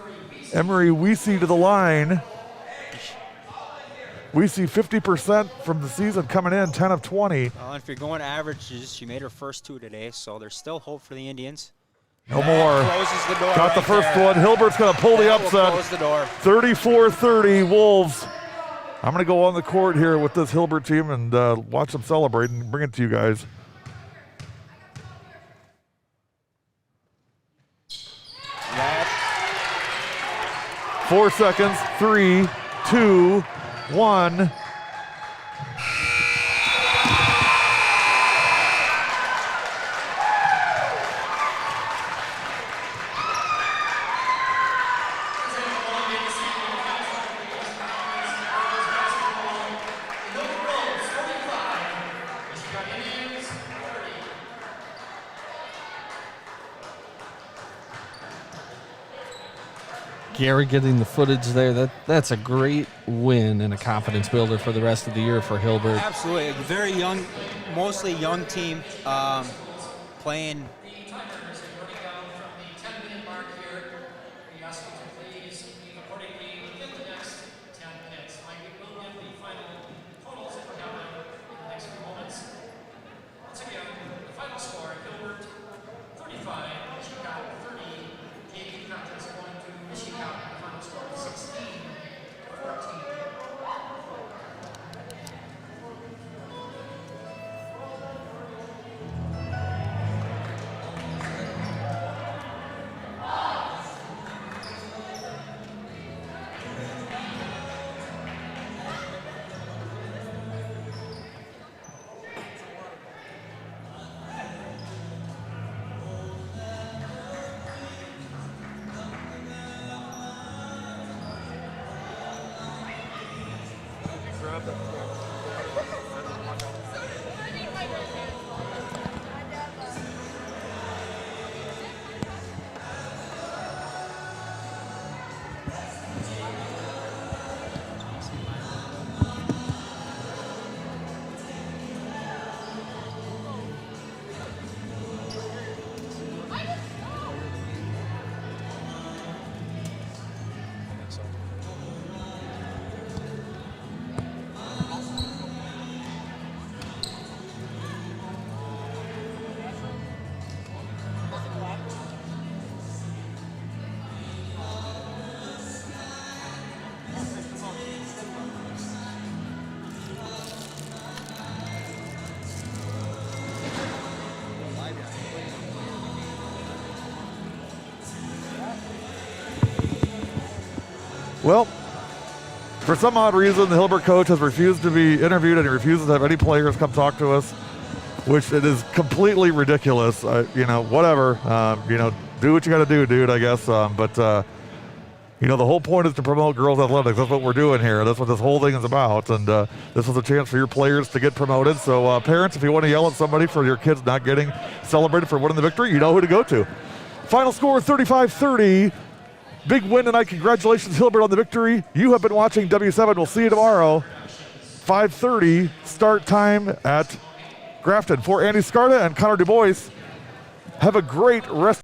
Emery Weesey to the line. Weesey 50% from the season coming in, 10 of 20. If you're going averages, she made her first 2 today, so there's still hope for the Indians. No more. Closes the door. Got the right first there. one. Hilbert's going to pull the That will upset. close the door. 34-30 Wolves. I'm going to go on the court here with this Hilbert team and watch them celebrate and bring it to you guys. Left. 4 seconds. 3, 2, 1. Gary getting the footage there, that's a great win and a confidence builder for the rest of the year for Hilbert. Absolutely. A very young, mostly young team playing. The timers are running down from the 10-minute mark here. We ask you to please leave accordingly within the next 10 minutes. Mike, we will give the final totals if we have them in the next few moments. Once again, the final score, Hilbert 35, Mishicot 30. GB contest going to Mishicot. The final score 16-14. Well, for some odd reason, the Hilbert coach has refused to be interviewed and he refuses to have any players come talk to us, which it is completely ridiculous. Whatever. Do what you got to do, dude, I guess. The whole point is to promote girls athletics. That's what we're doing here. That's what this whole thing is about. And this is a chance for your players to get promoted. So parents, if you want to yell at somebody for your kids not getting celebrated for winning the victory, you know who to go to. Final score 35-30. Big win tonight. Congratulations, Hilbert, on the victory. You have been watching W7. We'll see you tomorrow. 5:30 start time at Grafton. For Andy Scarda and Connor Du Bois, have a great rest.